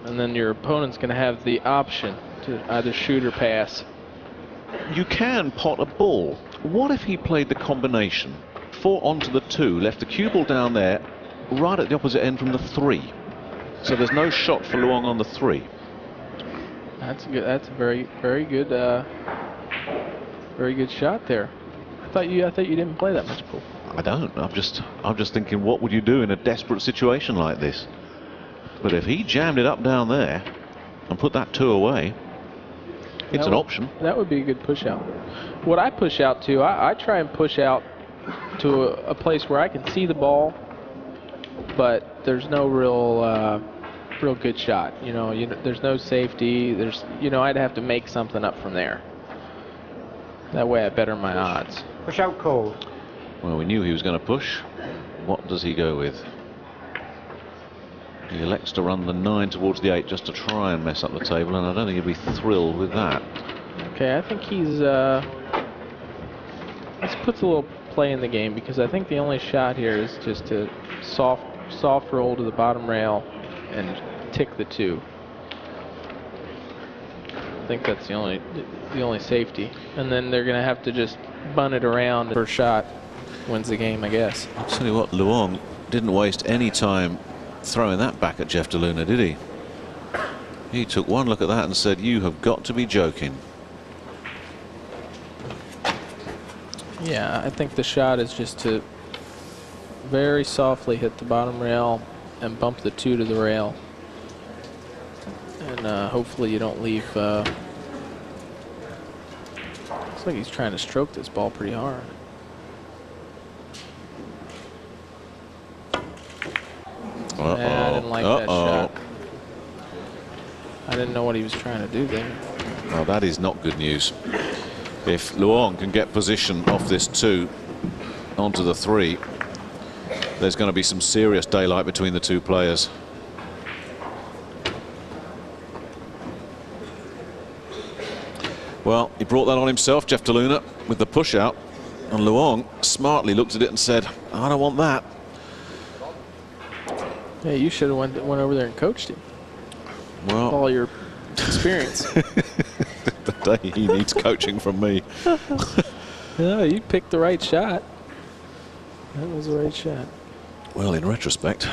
and then your opponent's going to have the option to either shoot or pass. You can pot a ball. What if he played the combination? 4 onto the 2, left the cue ball down there, right at the opposite end from the 3. So there's no shot for Luong on the 3. That's good. That's a very good shot there. I thought you didn't play that much pool. I don't. I'm just thinking, what would you do in a desperate situation like this? But if he jammed it up down there and put that 2 away, it's an option. That would be a good push out. What I push out to, I try and push out to a place where I can see the ball, but there's no real good shot. There's no safety. I'd have to make something up from there. That way I better my odds. Push out call. Well, we knew he was going to push. What does he go with? He elects to run the 9 towards the 8 just to try and mess up the table, and I don't think he'd be thrilled with that. Okay, I think he's this puts a little play in the game, because I think the only shot here is just to soft roll to the bottom rail and tick the 2. I think that's the only safety, and then they're going to have to just bun it around. First shot wins the game, I guess. I'll tell you what, Luong didn't waste any time throwing that back at Jeff DeLuna, did he? He took one look at that and said, "You have got to be joking." Yeah, I think the shot is just to very softly hit the bottom rail and bump the 2 to the rail, and hopefully you don't leave. Looks like he's trying to stroke this ball pretty hard. I didn't like that shot. I didn't know what he was trying to do there. Well, that is not good news. If Luong can get position off this 2 onto the 3, there's going to be some serious daylight between the 2 players. Well, he brought that on himself, Jeff DeLuna, with the push out, and Luong smartly looked at it and said, "I don't want that." Hey, you should have went over there and coached him. Well, All your experience. the day he needs coaching from me. No, you picked the right shot. That was the right shot. Well, in retrospect,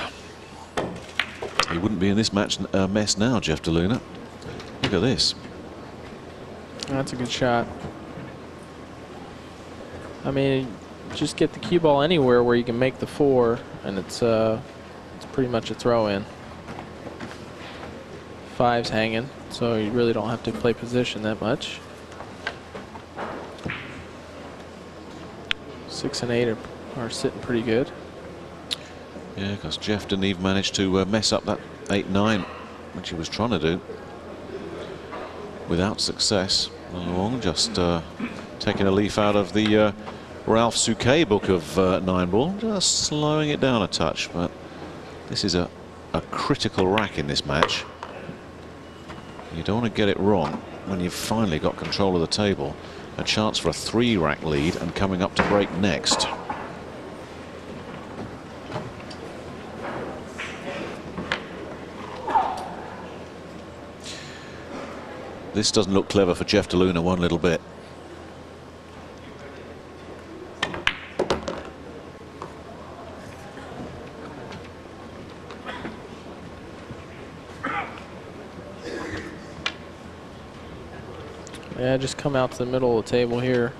he wouldn't be in this mess now, Jeff DeLuna. Look at this. That's a good shot. I mean, just get the cue ball anywhere where you can make the 4, and it's pretty much a throw-in. 5's hanging, so you really don't have to play position that much. 6 and 8 are sitting pretty good. Yeah, because Jeff didn't even manage to mess up that 8-9, which he was trying to do, without success. Luong just taking a leaf out of the Ralph Souquet book of 9-ball, just slowing it down a touch. But this is a critical rack in this match. You don't want to get it wrong when you've finally got control of the table. A chance for a 3-rack lead and coming up to break next. This doesn't look clever for Jeff DeLuna one little bit. Yeah, just come out to the middle of the table here.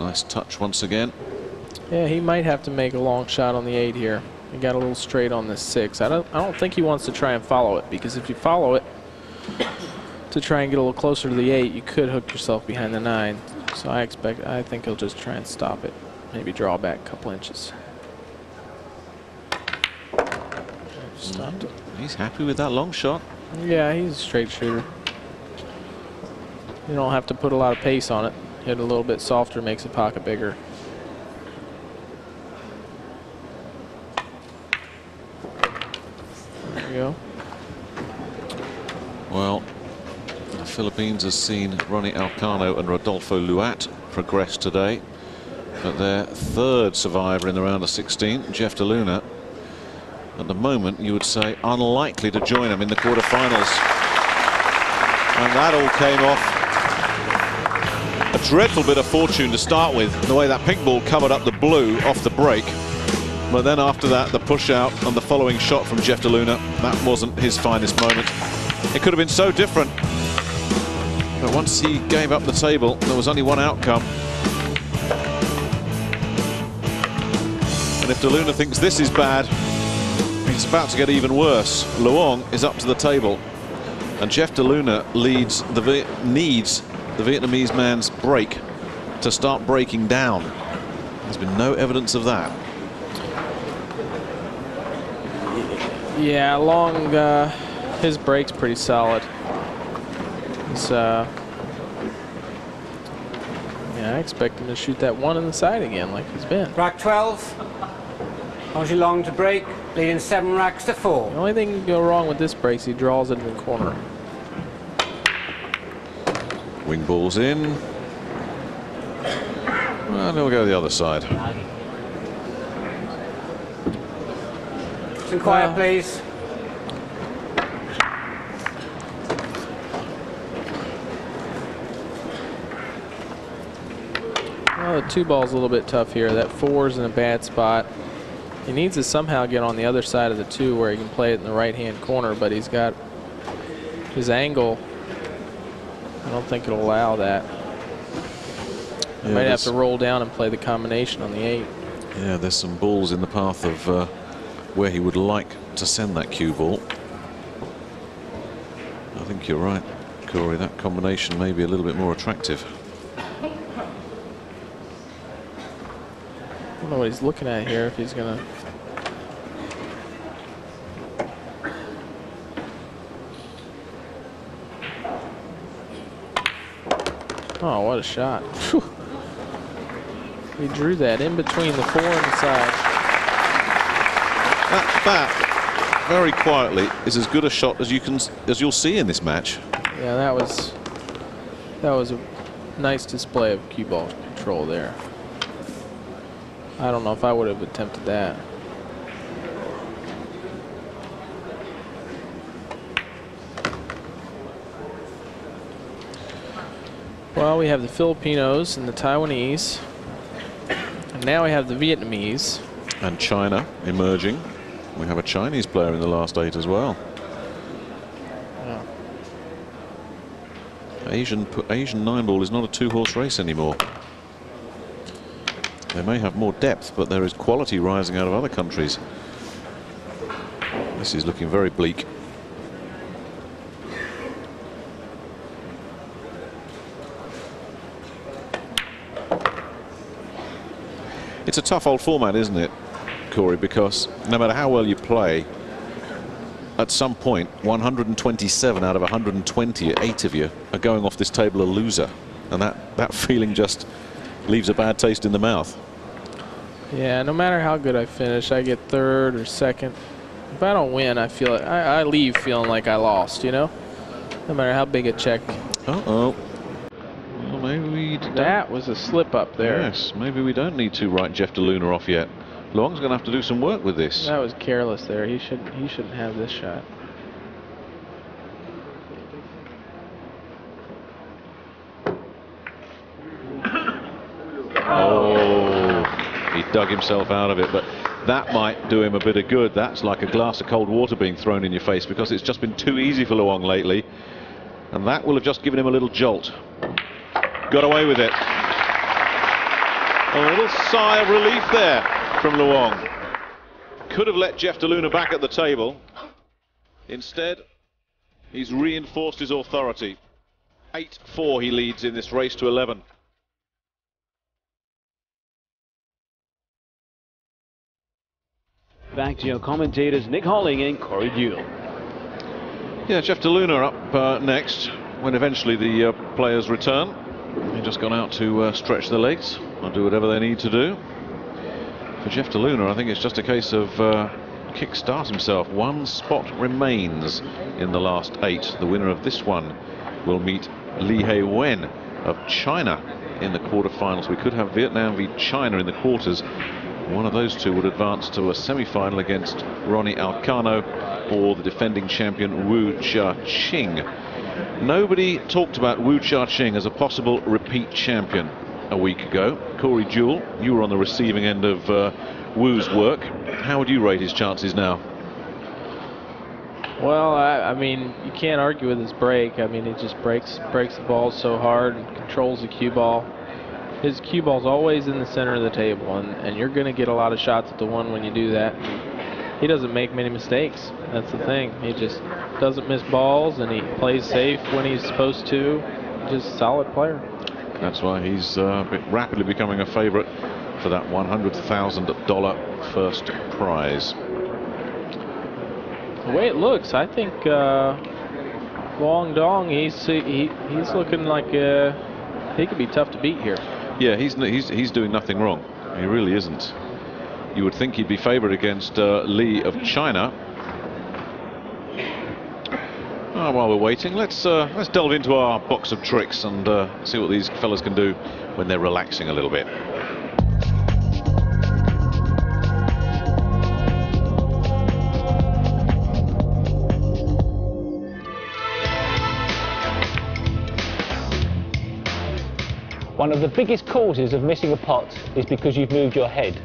Nice touch once again. Yeah, he might have to make a long shot on the 8 here. He got a little straight on this 6. I don't think he wants to try and follow it, because if you follow it to try and get a little closer to the 8, you could hook yourself behind the 9. So I think he'll just try and stop it. Maybe draw back a couple inches. Stopped it. He's happy with that long shot. Yeah, he's a straight shooter. You don't have to put a lot of pace on it. Hit a little bit softer, makes the pocket bigger. There you go. Well, the Philippines has seen Ronnie Alcano and Rodolfo Luat progress today. But their 3rd survivor in the round of 16, Jeff DeLuna, at the moment you would say unlikely to join him in the quarterfinals. And that all came off a dreadful bit of fortune to start with, the way that pink ball covered up the blue off the break. But then after that, the push out and the following shot from Jeff DeLuna, that wasn't his finest moment. It could have been so different. But once he gave up the table, there was only one outcome. And if DeLuna thinks this is bad, it's about to get even worse. Luong is up to the table, and Jeff DeLuna needs the Vietnamese man's break to start breaking down. There's been no evidence of that. Yeah, Long, his break's pretty solid. He's, yeah, I expect him to shoot that 1 on the side again like he's been. Rack 12. Aussie Long to break, leading 7 racks to 4. The only thing that can go wrong with this break is he draws it in the corner. Wing ball's in. Well, he'll go the other side. Some quiet, please. Well, the 2 ball's a little bit tough here. That 4's in a bad spot. He needs to somehow get on the other side of the 2 where he can play it in the right-hand corner, but he's got his angle. I don't think it'll allow that. He might have to roll down and play the combination on the 8. Yeah, there's some balls in the path of where he would like to send that cue ball. I think you're right, Corey. That combination may be a little bit more attractive. I don't know what he's looking at here, if he's going to... Oh, what a shot. Whew. He drew that in between the 4 and the side. That bat, very quietly, is as good a shot as you'll see in this match. Yeah, that was That was a nice display of cue ball control there. I don't know if I would have attempted that. Well, we have the Filipinos and the Taiwanese. And now we have the Vietnamese. And China emerging. We have a Chinese player in the last 8 as well. Yeah. Asian 9-ball is not a 2-horse race anymore. They may have more depth, but there is quality rising out of other countries. This is looking very bleak. It's a tough old format, isn't it, Corey? Because no matter how well you play, at some point, 127 out of 120, 8 of you, are going off this table a loser. And that feeling just leaves a bad taste in the mouth. Yeah, no matter how good I finish, I get 3rd or 2nd. If I don't win, I feel I leave feeling like I lost, you know? No matter how big a check. Uh-oh. Well, maybe that was a slip up there. Yes, maybe we don't need to write Jeff DeLuna off yet. Luong's going to have to do some work with this. That was careless there. He shouldn't have this shot. Oh, he dug himself out of it, but that might do him a bit of good. That's like a glass of cold water being thrown in your face, because it's just been too easy for Luong lately, and that will have just given him a little jolt. Got away with it. A little sigh of relief there from Luong. Could have let Jeff DeLuna back at the table. Instead, he's reinforced his authority. 8-4 he leads in this race to 11. Back to your commentators, Nick Holling and Corey Jewell. Yeah, Jeff DeLuna up next when eventually the players return. They've just gone out to stretch their legs or do whatever they need to do. For Jeff DeLuna, I think it's just a case of kick-start himself. 1 spot remains in the last 8. The winner of this one will meet Li Hei-wen of China in the quarterfinals. We could have Vietnam v China in the quarters. One of those two would advance to a semi-final against Ronnie Alcano or the defending champion Wu Chia-ching. Nobody talked about Wu Chia-ching as a possible repeat champion a week ago. Corey Jewell, you were on the receiving end of Wu's work. How would you rate his chances now? Well, I mean, you can't argue with his break. I mean, he just breaks the ball so hard and controls the cue ball. His cue ball's always in the center of the table, and you're going to get a lot of shots at the one when you do that. He doesn't make many mistakes. That's the thing. He just doesn't miss balls, and he plays safe when he's supposed to. Just a solid player. That's why he's rapidly becoming a favorite for that $100,000 first prize. The way it looks, I think Luong Dung, he's looking like he could be tough to beat here. Yeah, he's doing nothing wrong. He really isn't. You would think he'd be favored against Li of China. While we're waiting, let's delve into our box of tricks and see what these fellas can do when they're relaxing a little bit. One of the biggest causes of missing a pot is because you've moved your head.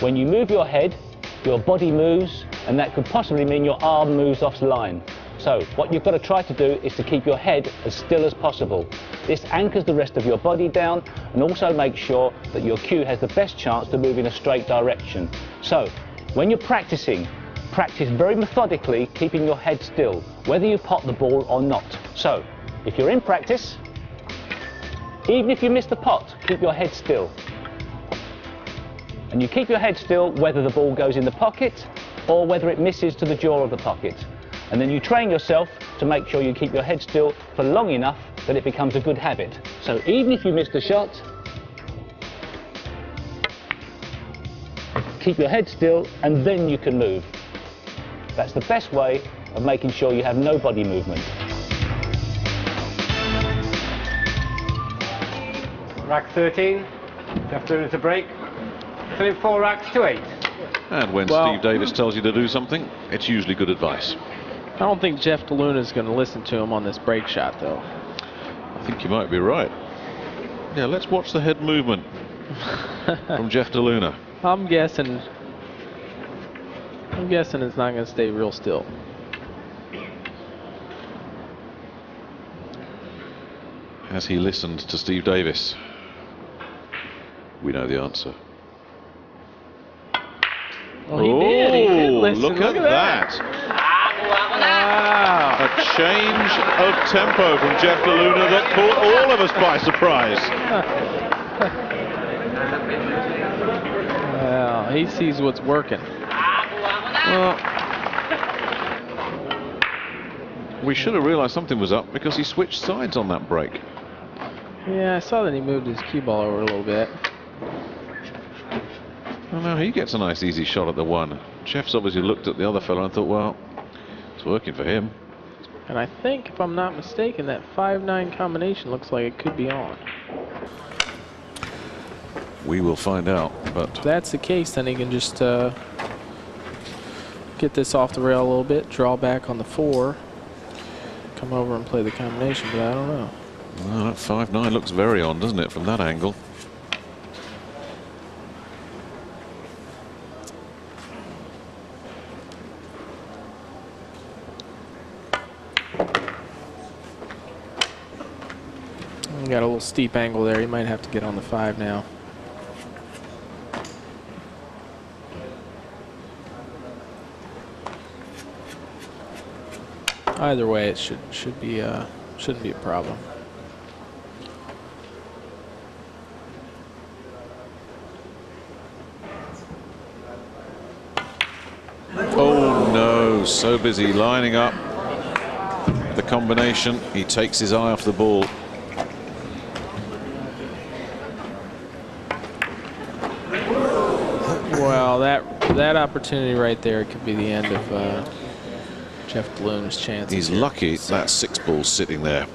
When you move your head, your body moves, and that could possibly mean your arm moves off line. So what you've got to try to do is to keep your head as still as possible. This anchors the rest of your body down and also makes sure that your cue has the best chance to move in a straight direction. So when you're practicing, practice very methodically, keeping your head still, whether you pot the ball or not. So if you're in practice, even if you miss the pot, keep your head still. And you keep your head still whether the ball goes in the pocket or whether it misses to the jaw of the pocket. And then you train yourself to make sure you keep your head still for long enough that it becomes a good habit. So even if you missed a shot, keep your head still and then you can move. That's the best way of making sure you have no body movement. Rack 13. Jeff Luna to break. Filling 4 racks to 8. And when Well, Steve Davis tells you to do something, it's usually good advice. I don't think Jeff DeLuna is going to listen to him on this break shot, though. I think you might be right. Yeah, let's watch the head movement from Jeff DeLuna. I'm guessing it's not going to stay real still. Has he listened to Steve Davis? We know the answer. Well, he did. He did listen. Look at that. Wow. A change of tempo from Jeff DeLuna that caught all of us by surprise. Well, he sees what's working. Well, we should have realized something was up because he switched sides on that break. Yeah, I saw that he moved his cue ball over a little bit. Oh, no, he gets a nice easy shot at the 1. Jeff's obviously looked at the other fella and thought, well, it's working for him. And I think, if I'm not mistaken, that 5-9 combination looks like it could be on. We will find out, but If that's the case, then he can just get this off the rail a little bit, draw back on the 4, come over and play the combination, but I don't know. well, that 5-9 looks very on, doesn't it, from that angle? Got a little steep angle there. He might have to get on the 5 now. Either way, it shouldn't be a problem. Oh no, so busy lining up the combination. He takes his eye off the ball. Well, that opportunity right there could be the end of Jeff DeLuna's chances. He's lucky that 6 ball's sitting there.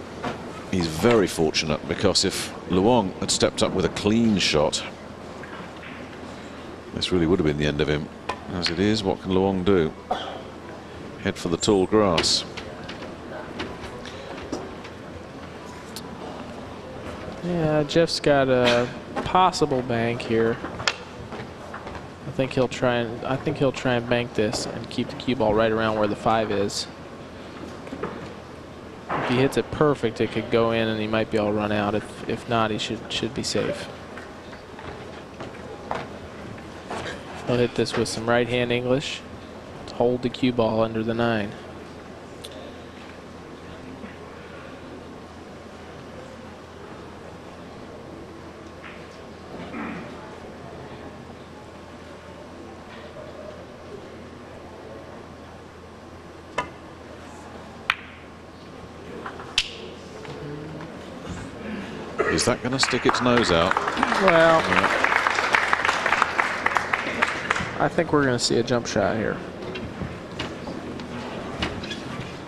He's very fortunate, because if Luong had stepped up with a clean shot, this really would have been the end of him. As it is, what can Luong do? Head for the tall grass. Yeah, Jeff's got a possible bank here. I think he'll try and bank this and keep the cue ball right around where the 5 is. If he hits it perfect, it could go in and he might be able to run out. If not, he should be safe. He'll hit this with some right hand English. Hold the cue ball under the 9. Is that going to stick its nose out? Well, I think we're going to see a jump shot here.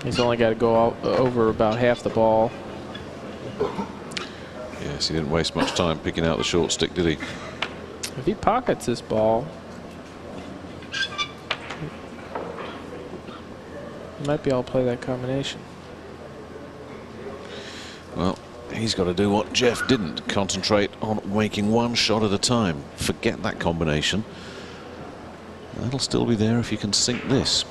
He's only got to go over about half the ball. Yes, he didn't waste much time picking out the short stick, did he? If he pockets this ball, he might be able to play that combination. Well, he's got to do what Jeff didn't. Concentrate on making 1 shot at a time. Forget that combination. That'll still be there if you can sink this.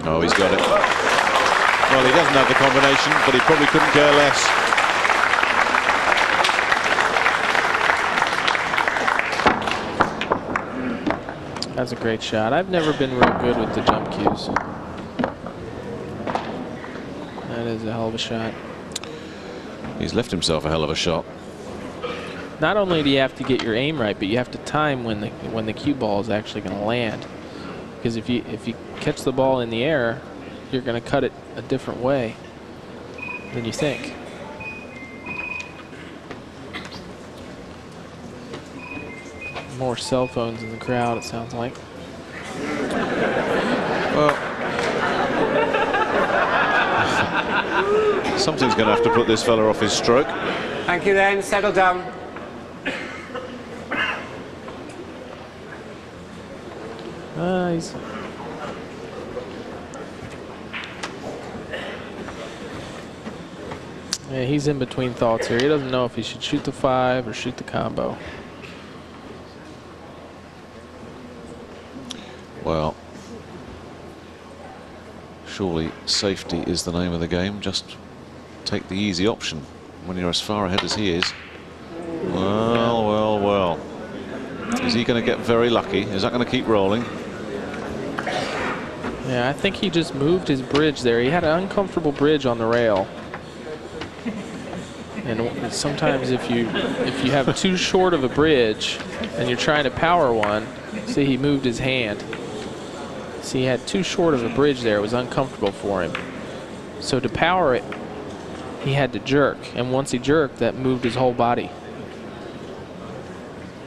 Oh, he's got it. Well, he doesn't have the combination, but he probably couldn't care less. That's a great shot. I've never been real good with the jump cues. That is a hell of a shot. He's left himself a hell of a shot. Not only do you have to get your aim right, but you have to time when the cue ball is actually going to land. Because if you catch the ball in the air, you're going to cut it a different way than you think. More cell phones in the crowd, it sounds like. Well, Something's going to have to put this fella off his stroke. Thank you then, settle down. Nice. Yeah, he's in between thoughts here. He doesn't know if he should shoot the 5 or shoot the combo. Well, surely safety is the name of the game. Just take the easy option when you're as far ahead as he is. Well, well, well. Is he going to get very lucky? Is that going to keep rolling? Yeah, I think he just moved his bridge there. He had an uncomfortable bridge on the rail. And sometimes if you have too short of a bridge and you're trying to power one, see, he moved his hand. See, he had too short of a bridge there. It was uncomfortable for him. So to power it, he had to jerk. And once he jerked, that moved his whole body.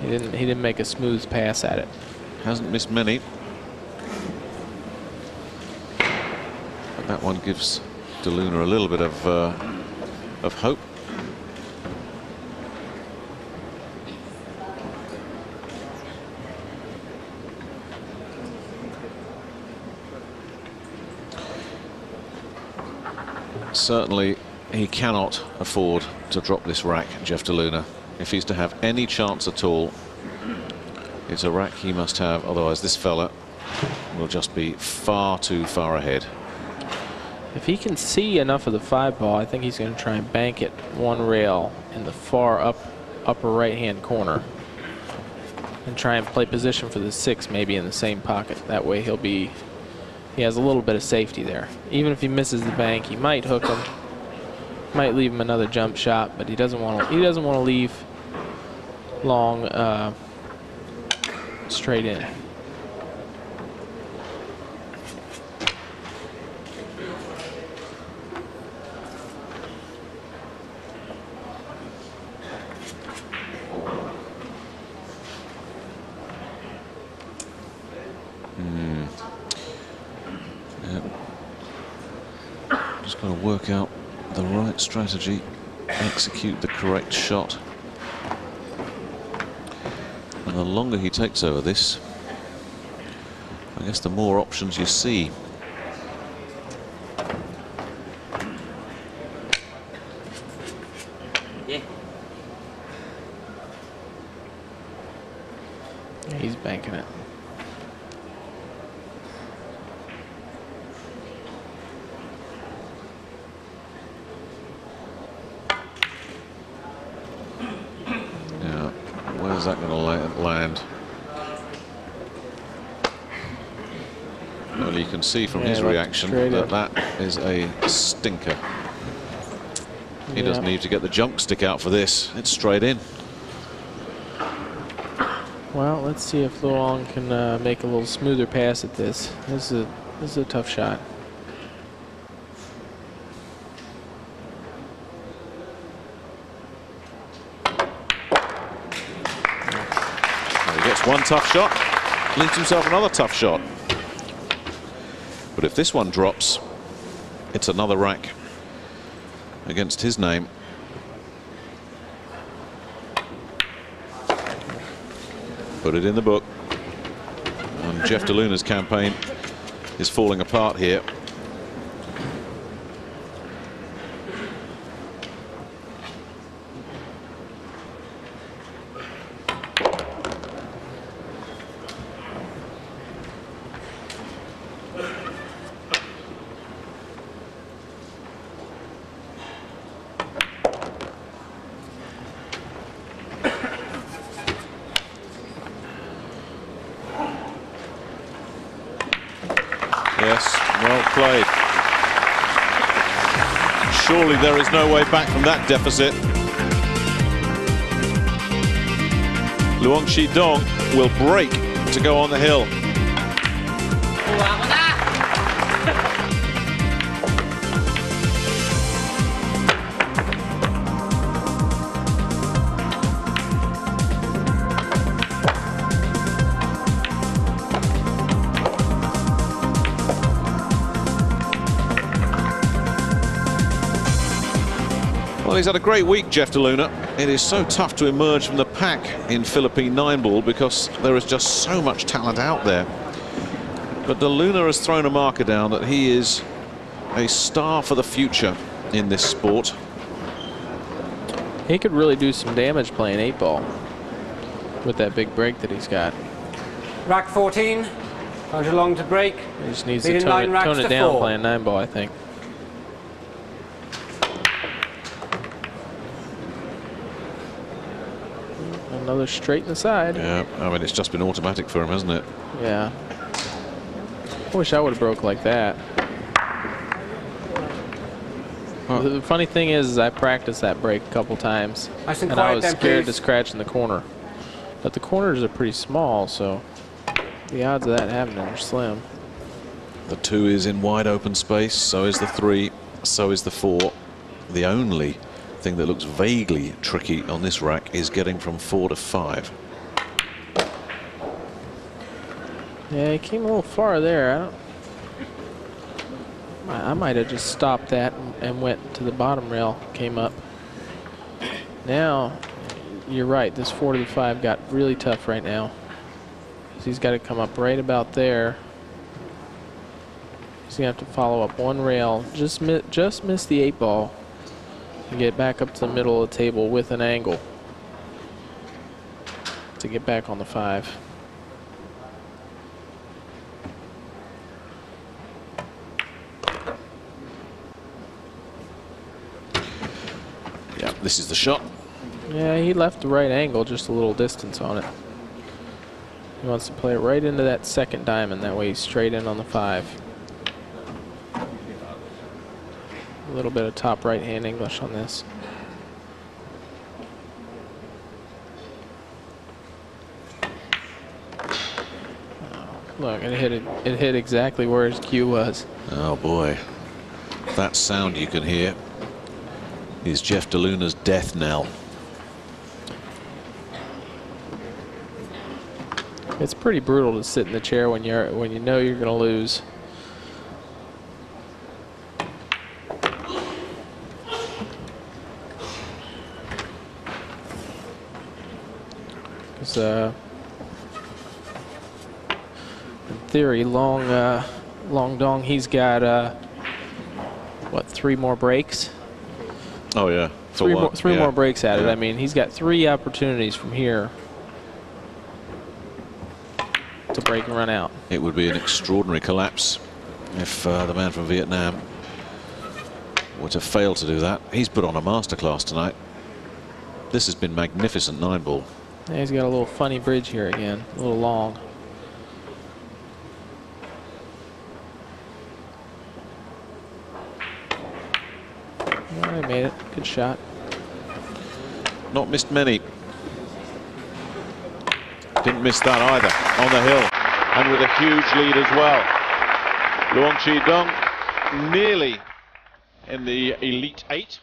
He didn't make a smooth pass at it. Hasn't missed many. But that one gives De Luna a little bit of hope. Certainly, he cannot afford to drop this rack, Jeff De Luna. If he's to have any chance at all, it's a rack he must have. Otherwise, this fella will just be far too far ahead. If he can see enough of the 5 ball, I think he's going to try and bank it one rail in the far upper right-hand corner and try and play position for the 6 maybe in the same pocket. That way he has a little bit of safety there. Even if he misses the bank, he might hook him, might leave him another jump shot, but he doesn't want to leave long straight in. Just got to work out the right strategy, execute the correct shot. And the longer he takes over this, I guess the more options you see. Yeah. He's banking it. Where's that going to land? Well, you can see from his reaction that that is a stinker. He doesn't need to get the jump stick out for this. It's straight in. Well, let's see if Luong can make a little smoother pass at this. This is a tough shot. One tough shot, leaves himself another tough shot. But if this one drops, it's another rack against his name. Put it in the book. And Jeff De Luna's campaign is falling apart here. Yes, well played. Surely there is no way back from that deficit. Luong Dung will break to go on the hill. Well, he's had a great week, Jeff de Luna. It is so tough to emerge from the pack in Philippine 9-ball because there is just so much talent out there. But de Luna has thrown a marker down that he is a star for the future in this sport. He could really do some damage playing 8-ball with that big break that he's got. Rack 14. Roger Long to break. He just needs Leading to nine tone racks it to down 4. playing 9-ball, I think. Another straight in the side. Yeah, I mean, it's just been automatic for him, hasn't it? Yeah. I wish I would have broke like that. Well, the funny thing is I practiced that break a couple times, Nice and and I quiet was then, scared to please. scratch in the corner. But the corners are pretty small, so the odds of that happening are slim. the 2 is in wide open space, so is the 3, so is the 4. The only thing that looks vaguely tricky on this rack is getting from 4 to 5. Yeah, he came a little far there. I might have just stopped that and went to the bottom rail, came up. Now, you're right, this 4 to the 5 got really tough right now. So he's got to come up right about there. He's going to have to follow up one rail, just miss the 8-ball, and get back up to the middle of the table with an angle to get back on the 5. Yeah, this is the shot. Yeah, he left the right angle, just a little distance on it. He wants to play it right into that second diamond, that way he's straight in on the 5. A little bit of top right hand English on this. Look, it hit exactly where his cue was. Oh boy, that sound you can hear is Jeff de Luna's death knell. It's pretty brutal to sit in the chair when you know you're going to lose. Because in theory, Long Dung, he's got what, 3 more breaks? Oh yeah, Three more breaks at it. Yeah. I mean, he's got 3 opportunities from here to break and run out. It would be an extraordinary collapse if the man from Vietnam were to fail to do that. He's put on a masterclass tonight. This has been magnificent 9-ball. Yeah, he's got a little funny bridge here again, a little long. Well, he made it. Good shot. Not missed many. Didn't miss that either on the hill, and with a huge lead as well. Luong Dung nearly in the Elite 8.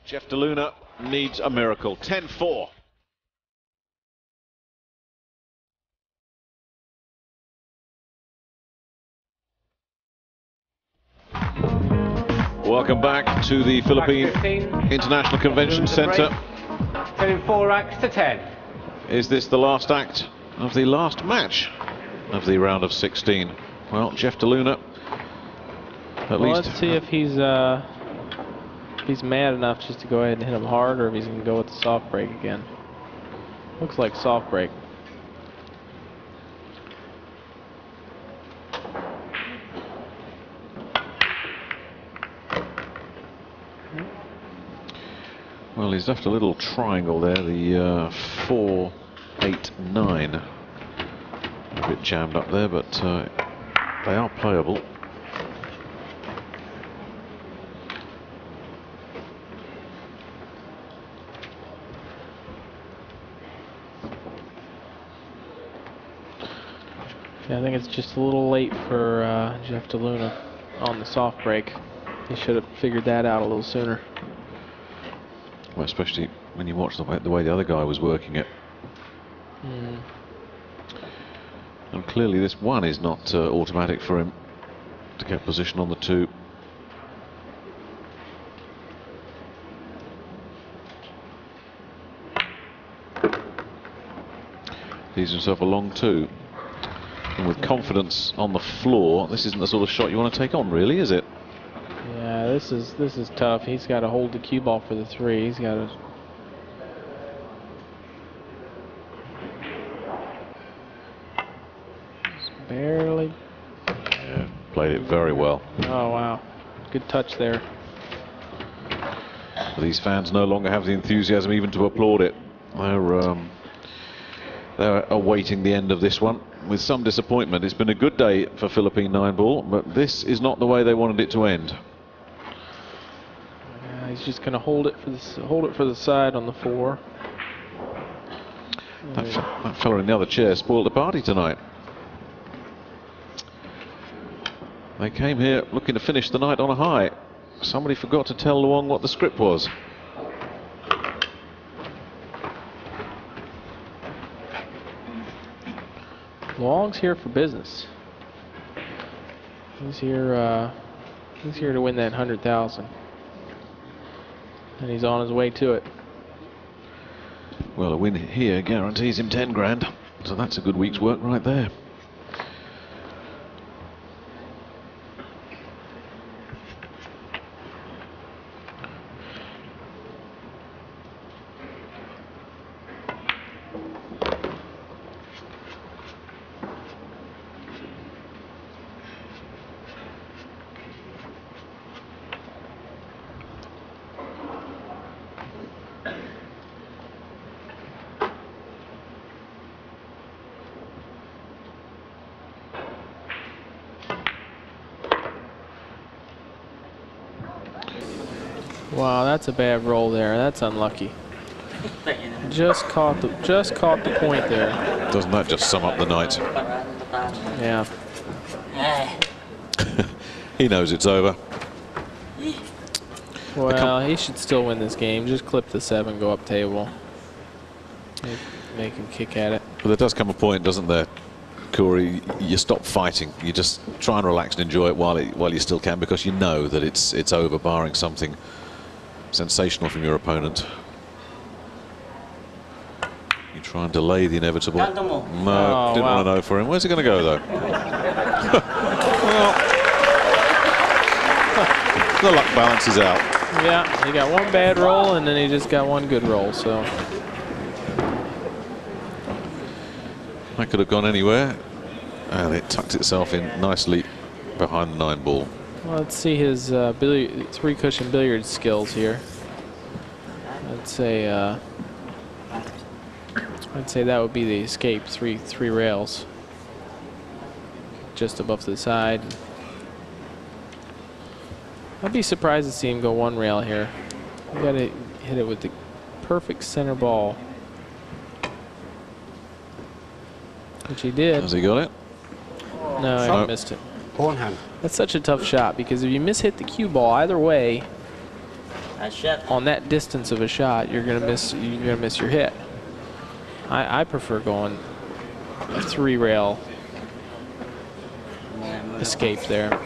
Jeff de Luna needs a miracle. 10-4. Welcome back to the Philippine Rack 15. International Convention Center. Turning 4 racks to 10. Is this the last act of the last match of the round of 16? Well, Jeff de Luna, at least. Let's see if he's mad enough just to go ahead and hit him hard, or if he's going to go with the soft break again. Looks like soft break. Well, he's left a little triangle there, the 4, 8, 9. A bit jammed up there, but they are playable. Yeah, I think it's just a little late for Jeff de Luna on the soft break. He should have figured that out a little sooner. Well, especially when you watch the way the other guy was working it. And clearly this 1 is not automatic for him to get position on the 2. Sees himself a long 2. And with confidence on the floor, this isn't the sort of shot you want to take on, really, is it? Yeah, this is tough. He's got to hold the cue ball for the 3. He's got to. Barely. Yeah, played it very well. Oh, wow. Good touch there. These fans no longer have the enthusiasm even to applaud it. They're awaiting the end of this one with some disappointment. It's been a good day for Philippine 9-ball, but this is not the way they wanted it to end. Yeah, he's just going to hold it for the side on the 4. That fella in the other chair spoiled the party tonight. They came here looking to finish the night on a high. Somebody forgot to tell Luong what the script was. Luong's here for business. He's here to win that 100,000, and he's on his way to it. Well, a win here guarantees him 10 grand, so that's a good week's work right there. Wow, that's a bad roll there. That's unlucky. Just caught the point there. Doesn't that just sum up the night? Yeah. He knows it's over. Well, he should still win this game. Just clip the 7, go up table. Make him kick at it. But there does come a point, doesn't there, Corey? You stop fighting. You just try and relax and enjoy it while you still can, because you know that it's over, barring something sensational from your opponent. You try and delay the inevitable. No, didn't want to know for him. Where's it going to go, though? Well, the luck balances out. Yeah, he got one bad roll, and then he just got one good roll, so. That could have gone anywhere, and it tucked itself in nicely behind the 9-ball. Well, let's see his 3-cushion billiard skills here. I'd say that would be the escape, three rails, just above the side. I'd be surprised to see him go 1 rail here. You got to hit it with the perfect center ball, which he did. Has he got it? No, he missed it. Forehand. That's such a tough shot, because if you miss-hit the cue ball either way, on that distance of a shot, you're gonna miss your hit. I prefer going a 3-rail escape there.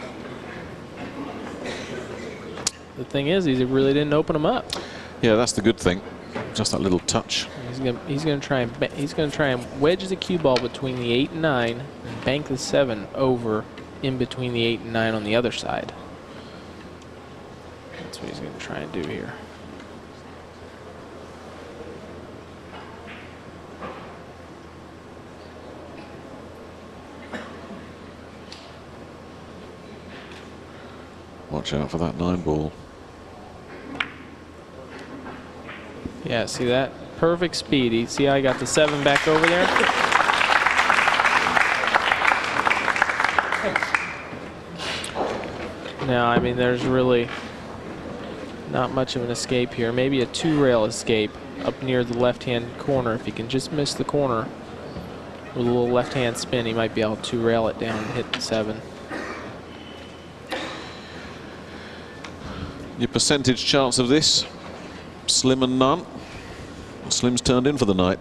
The thing is, he really didn't open them up. Yeah, that's the good thing. Just that little touch. He's gonna try and wedge the cue ball between the 8 and 9, and bank the 7 over in between the 8 and 9 on the other side. That's what he's going to try and do here. Watch out for that 9-ball. Yeah, see that? Perfect speed. See how I got the 7 back over there? Now, I mean, there's really not much of an escape here. Maybe a 2-rail escape up near the left-hand corner. If he can just miss the corner with a little left-hand spin, he might be able to 2-rail it down and hit the 7. Your percentage chance of this, slim and none. Slim's turned in for the night.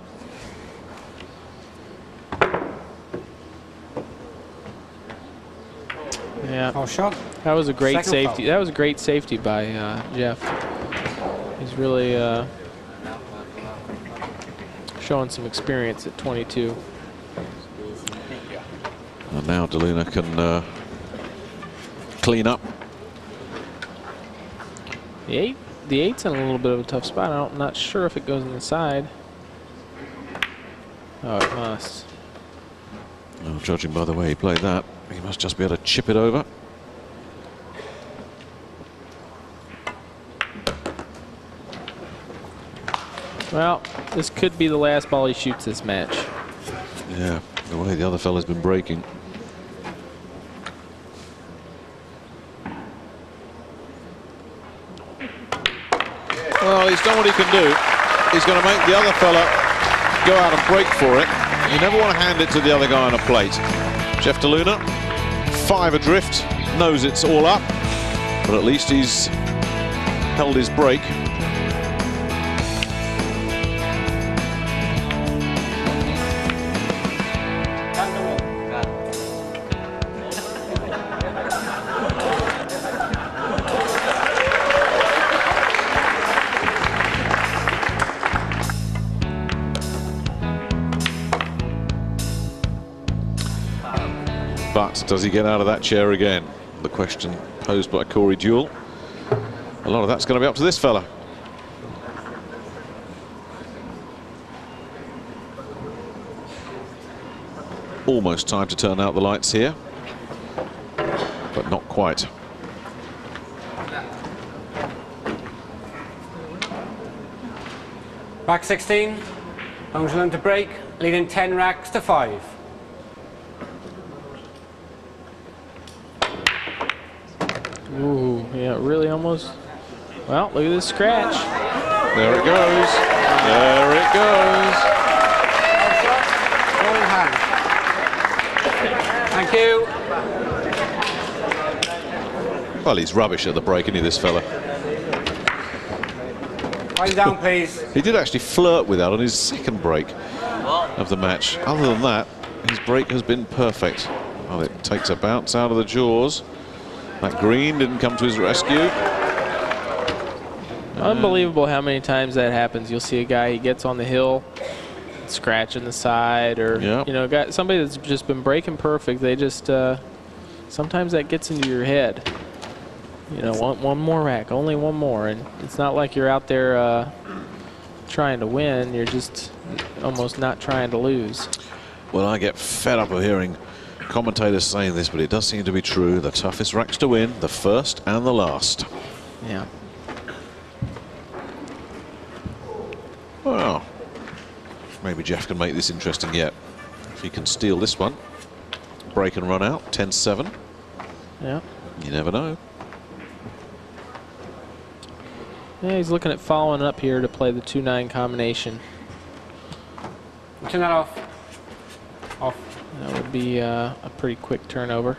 Yeah. Oh, shot. That was a great Second safety. foul. That was a great safety by Jeff. He's really showing some experience at 22. And now De Luna can clean up. The eight's in a little bit of a tough spot. I'm not sure if it goes inside. Oh, it must. Well, judging by the way he played that, he must just be able to chip it over. Well, this could be the last ball he shoots this match. Yeah, the way the other fella's been breaking. Well, he's done what he can do. He's going to make the other fella go out and break for it. You never want to hand it to the other guy on a plate. Jeff De Luna, 5 adrift, knows it's all up, but at least he's held his break. But does he get out of that chair again? The question posed by Corey Deuel. A lot of that's going to be up to this fella. Almost time to turn out the lights here, but not quite. Rack 16, Dung to break, leading 10 racks to 5. Ooh, yeah, really almost. Well, look at this scratch. There it goes. There it goes. Ball in hand. Thank you. Well, he's rubbish at the break, isn't he, this fella? Wind down, please. He did actually flirt with that on his second break of the match. Other than that, his break has been perfect. Well, it takes a bounce out of the jaws. That green didn't come to his rescue. Unbelievable how many times that happens. You'll see a guy, he gets on the hill, scratching the side, or you know, somebody that's just been breaking perfect. They just sometimes that gets into your head. You know, one more rack, only one more, and it's not like you're out there trying to win. You're just almost not trying to lose. Well, I get fed up of hearing commentators saying this, but it does seem to be true. The toughest racks to win, the first and the last. Yeah. Well, maybe Jeff can make this interesting yet. If he can steal this one, break and run out, 10-7. Yeah. You never know. Yeah, he's looking at following up here to play the 2-9 combination. Turn that off. Off. That would be a pretty quick turnover.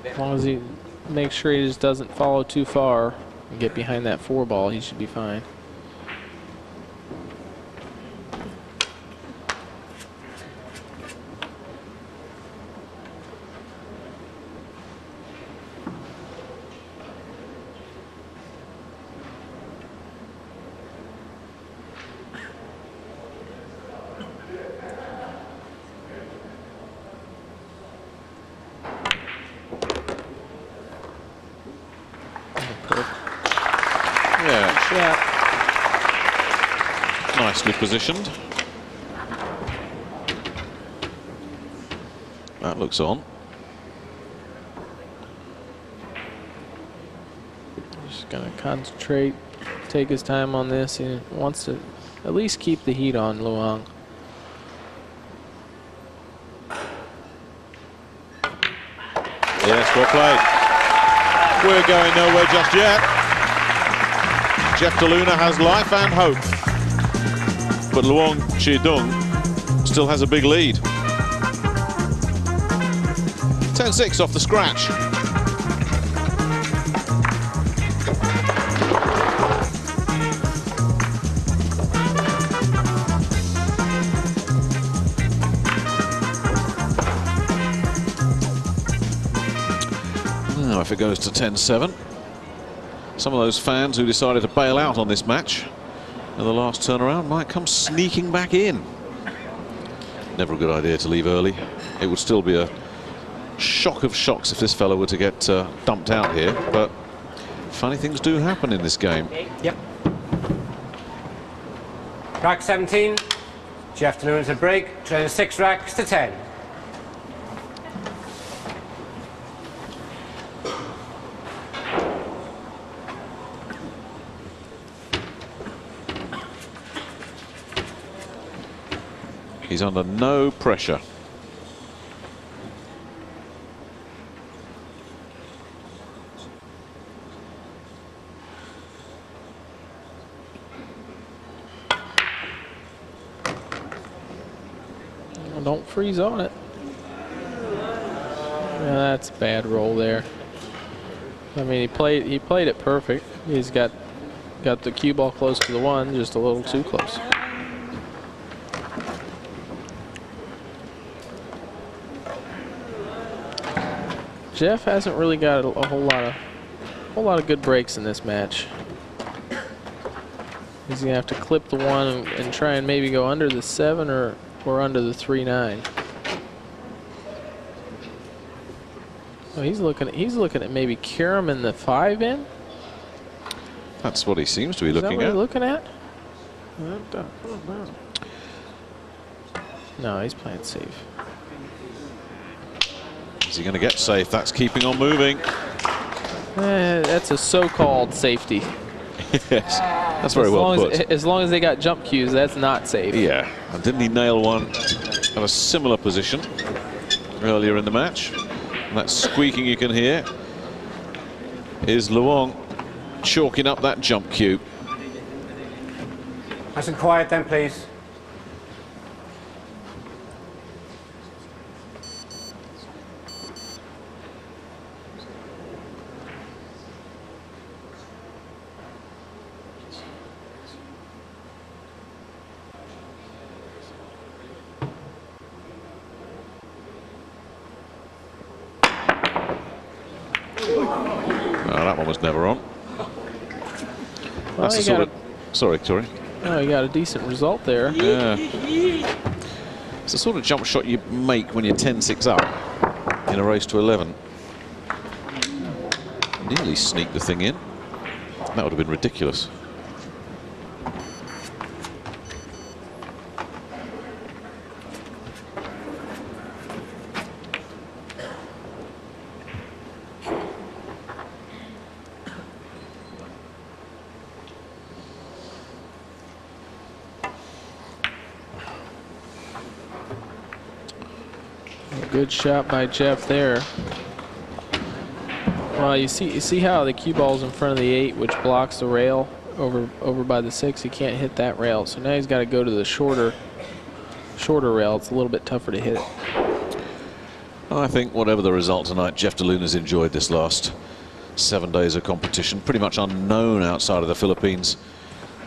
As long as he makes sure he just doesn't follow too far and get behind that 4 ball, he should be fine. Yeah. Nicely positioned. That looks on. Just gonna concentrate, take his time on this. He wants to at least keep the heat on Luong. Yes, well played. We're going nowhere just yet. Jeff De Luna has life and hope, but Luong Dung still has a big lead. 10-6 off the scratch. Now if it goes to 10-7, some of those fans who decided to bail out on this match in the last turnaround might come sneaking back in. Never a good idea to leave early. It would still be a shock of shocks if this fellow were to get dumped out here, but funny things do happen in this game. Yep. Rack 17. Jeff DeLuna's a break. Trailing 6 racks to 10. He's under no pressure. Don't freeze on it. Yeah, that's a bad roll there. I mean, he played it perfect. He's got the cue ball close to the 1, just a little too close. Jeff hasn't really got a whole lot of good breaks in this match. He's gonna have to clip the 1 and try and maybe go under the 7 or under the 3-9. Oh, he's looking at maybe Karam the 5 in. That's what he seems to be looking Is that at. what he's looking at? No, he's playing safe. Is he going to get safe? That's keeping on moving. That's a so-called safety. Yes, that's very well put. As long as they got jump cues, that's not safe. Yeah, and didn't he nail one at a similar position earlier in the match? And that squeaking you can hear is Luong chalking up that jump cue. Nice and quiet then, please. That one was never on. Well, That's the sort of... Sorry. Oh, you got a decent result there. Yeah. It's the sort of jump shot you make when you're 10-6 up in a race to 11. Nearly sneaked the thing in. That would have been ridiculous. Good shot by Jeff there. Well, you see how the cue ball's in front of the 8, which blocks the rail over by the 6. He can't hit that rail, so now he's got to go to the shorter rail. It's a little bit tougher to hit it. I think whatever the result tonight, Jeff DeLuna's enjoyed this last 7 days of competition. Pretty much unknown outside of the Philippines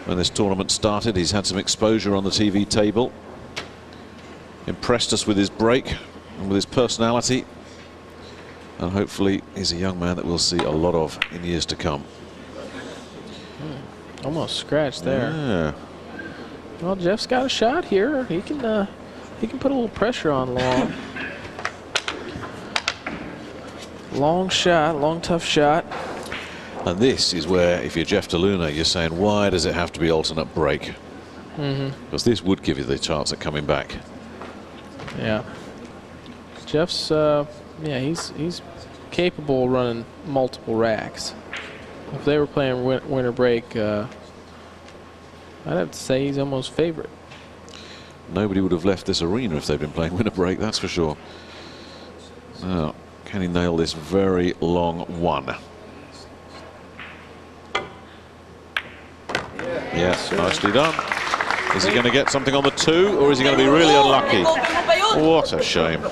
when this tournament started. He's had some exposure on the TV table. Impressed us with his break and with his personality, and hopefully he's a young man that we'll see a lot of in years to come. Almost scratched there. Yeah. Well, Jeff's got a shot here. He can put a little pressure on Long. Long shot, long tough shot. And this is where, if you're Jeff DeLuna, you're saying, why does it have to be alternate break? Because this would give you the chance at coming back. Yeah. Jeff's, yeah, he's capable of running multiple racks. If they were playing winter break, I'd have to say he's almost favorite. Nobody would have left this arena if they'd been playing winter break, that's for sure. Now, can he nail this very long 1? Yes, nicely done. Is he going to get something on the 2, or is he going to be really unlucky? What a shame.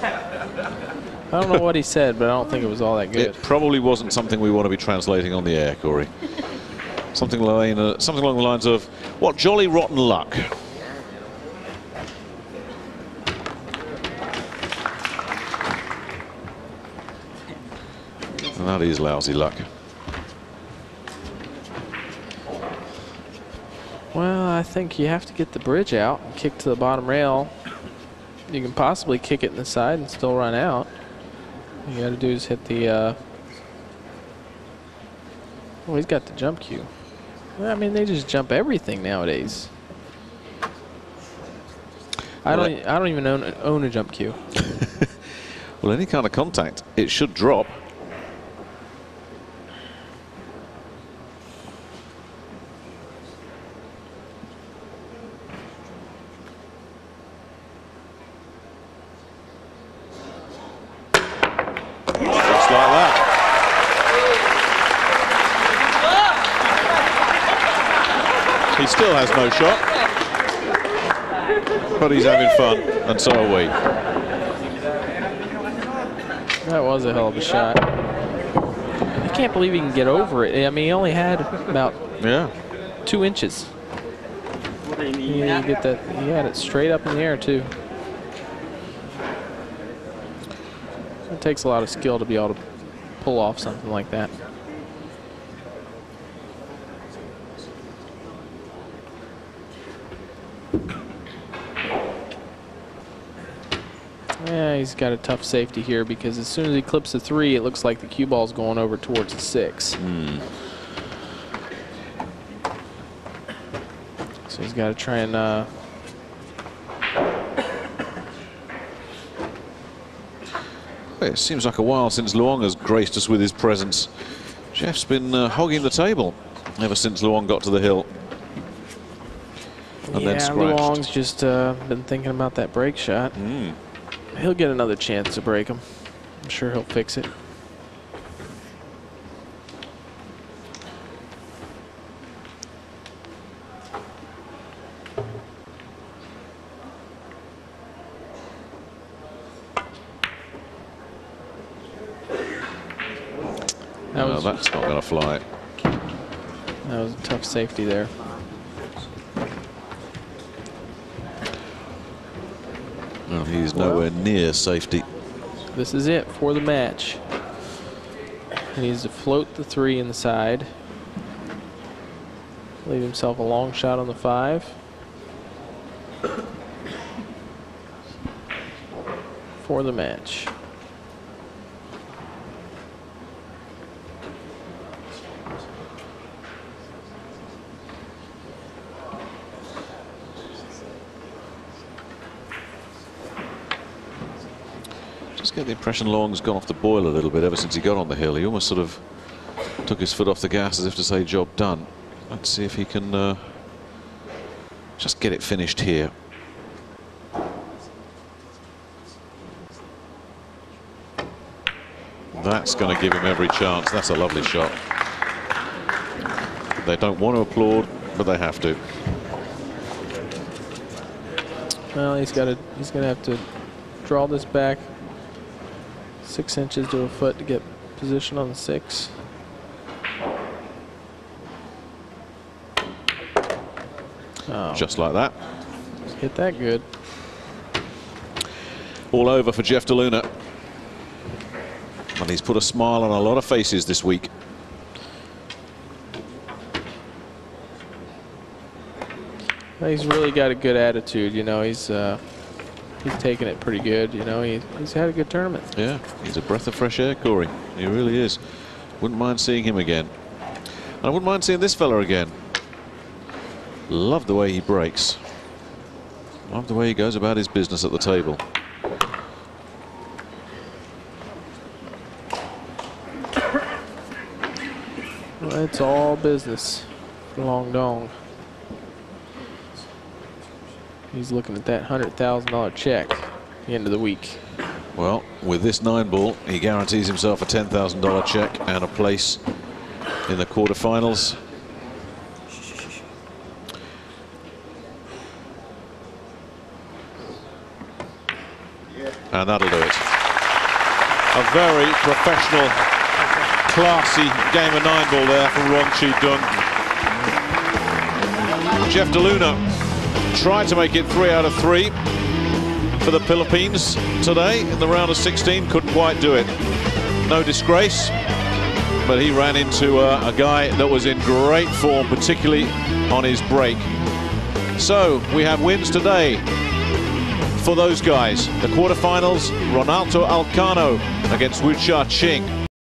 I don't know what he said, but I don't think it was all that good. It probably wasn't something we want to be translating on the air, Corey. Something along the lines of, what jolly rotten luck. And that is lousy luck. I think you have to get the bridge out and kick to the bottom rail. You can possibly kick it in the side and still run out. All you got to do is hit the. Well, he's got the jump cue. Well, I mean, they just jump everything nowadays. I don't even own a jump cue. Well, any kind of contact, it should drop. Just like that. He still has no shot, but he's having fun, and so are we. That was a hell of a shot. I can't believe he can get over it. I mean, he only had about 2 inches. You get that? He had it straight up in the air too. It takes a lot of skill to be able to pull off something like that. Yeah, he's got a tough safety here because as soon as he clips the 3, it looks like the cue ball's going over towards the 6. So he's got to try and it seems like a while since Luong has graced us with his presence. Jeff's been hogging the table ever since Luong got to the hill. And then scratched. Luong's just been thinking about that break shot. He'll get another chance to break him. I'm sure he'll fix it. No, that's not going to fly. That was a tough safety there. Well, he's nowhere near safety. This is it for the match. He needs to float the 3 in the side. Leave himself a long shot on the 5. For the match. Just get the impression Luong's gone off the boil a little bit ever since he got on the hill. He almost sort of took his foot off the gas as if to say job done. Let's see if he can just get it finished here. That's going to give him every chance. That's a lovely shot. They don't want to applaud, but they have to. Well, he's gonna have to draw this back 6 inches to a foot to get position on the 6. Oh. Just like that. Hit that good. All over for Jeff DeLuna. And he's put a smile on a lot of faces this week. He's really got a good attitude, you know. He's taking it pretty good, you know. He's had a good tournament. Yeah, he's a breath of fresh air, Corey. He really is. Wouldn't mind seeing him again. And I wouldn't mind seeing this fella again. Love the way he breaks. Love the way he goes about his business at the table. Well, it's all business for Luong Dung. He's looking at that $100,000 check at the end of the week. Well, with this 9-ball, he guarantees himself a $10,000 check and a place in the quarterfinals. And that'll do it. A very professional, classy game of 9-ball there from Dung. Jeff DeLuna tried to make it 3 out of 3 for the Philippines today in the round of 16. Couldn't quite do it. No disgrace, but he ran into a guy that was in great form, particularly on his break. So we have wins today for those guys. The quarterfinals, Ronaldo Alcano against Wu Cha Ching.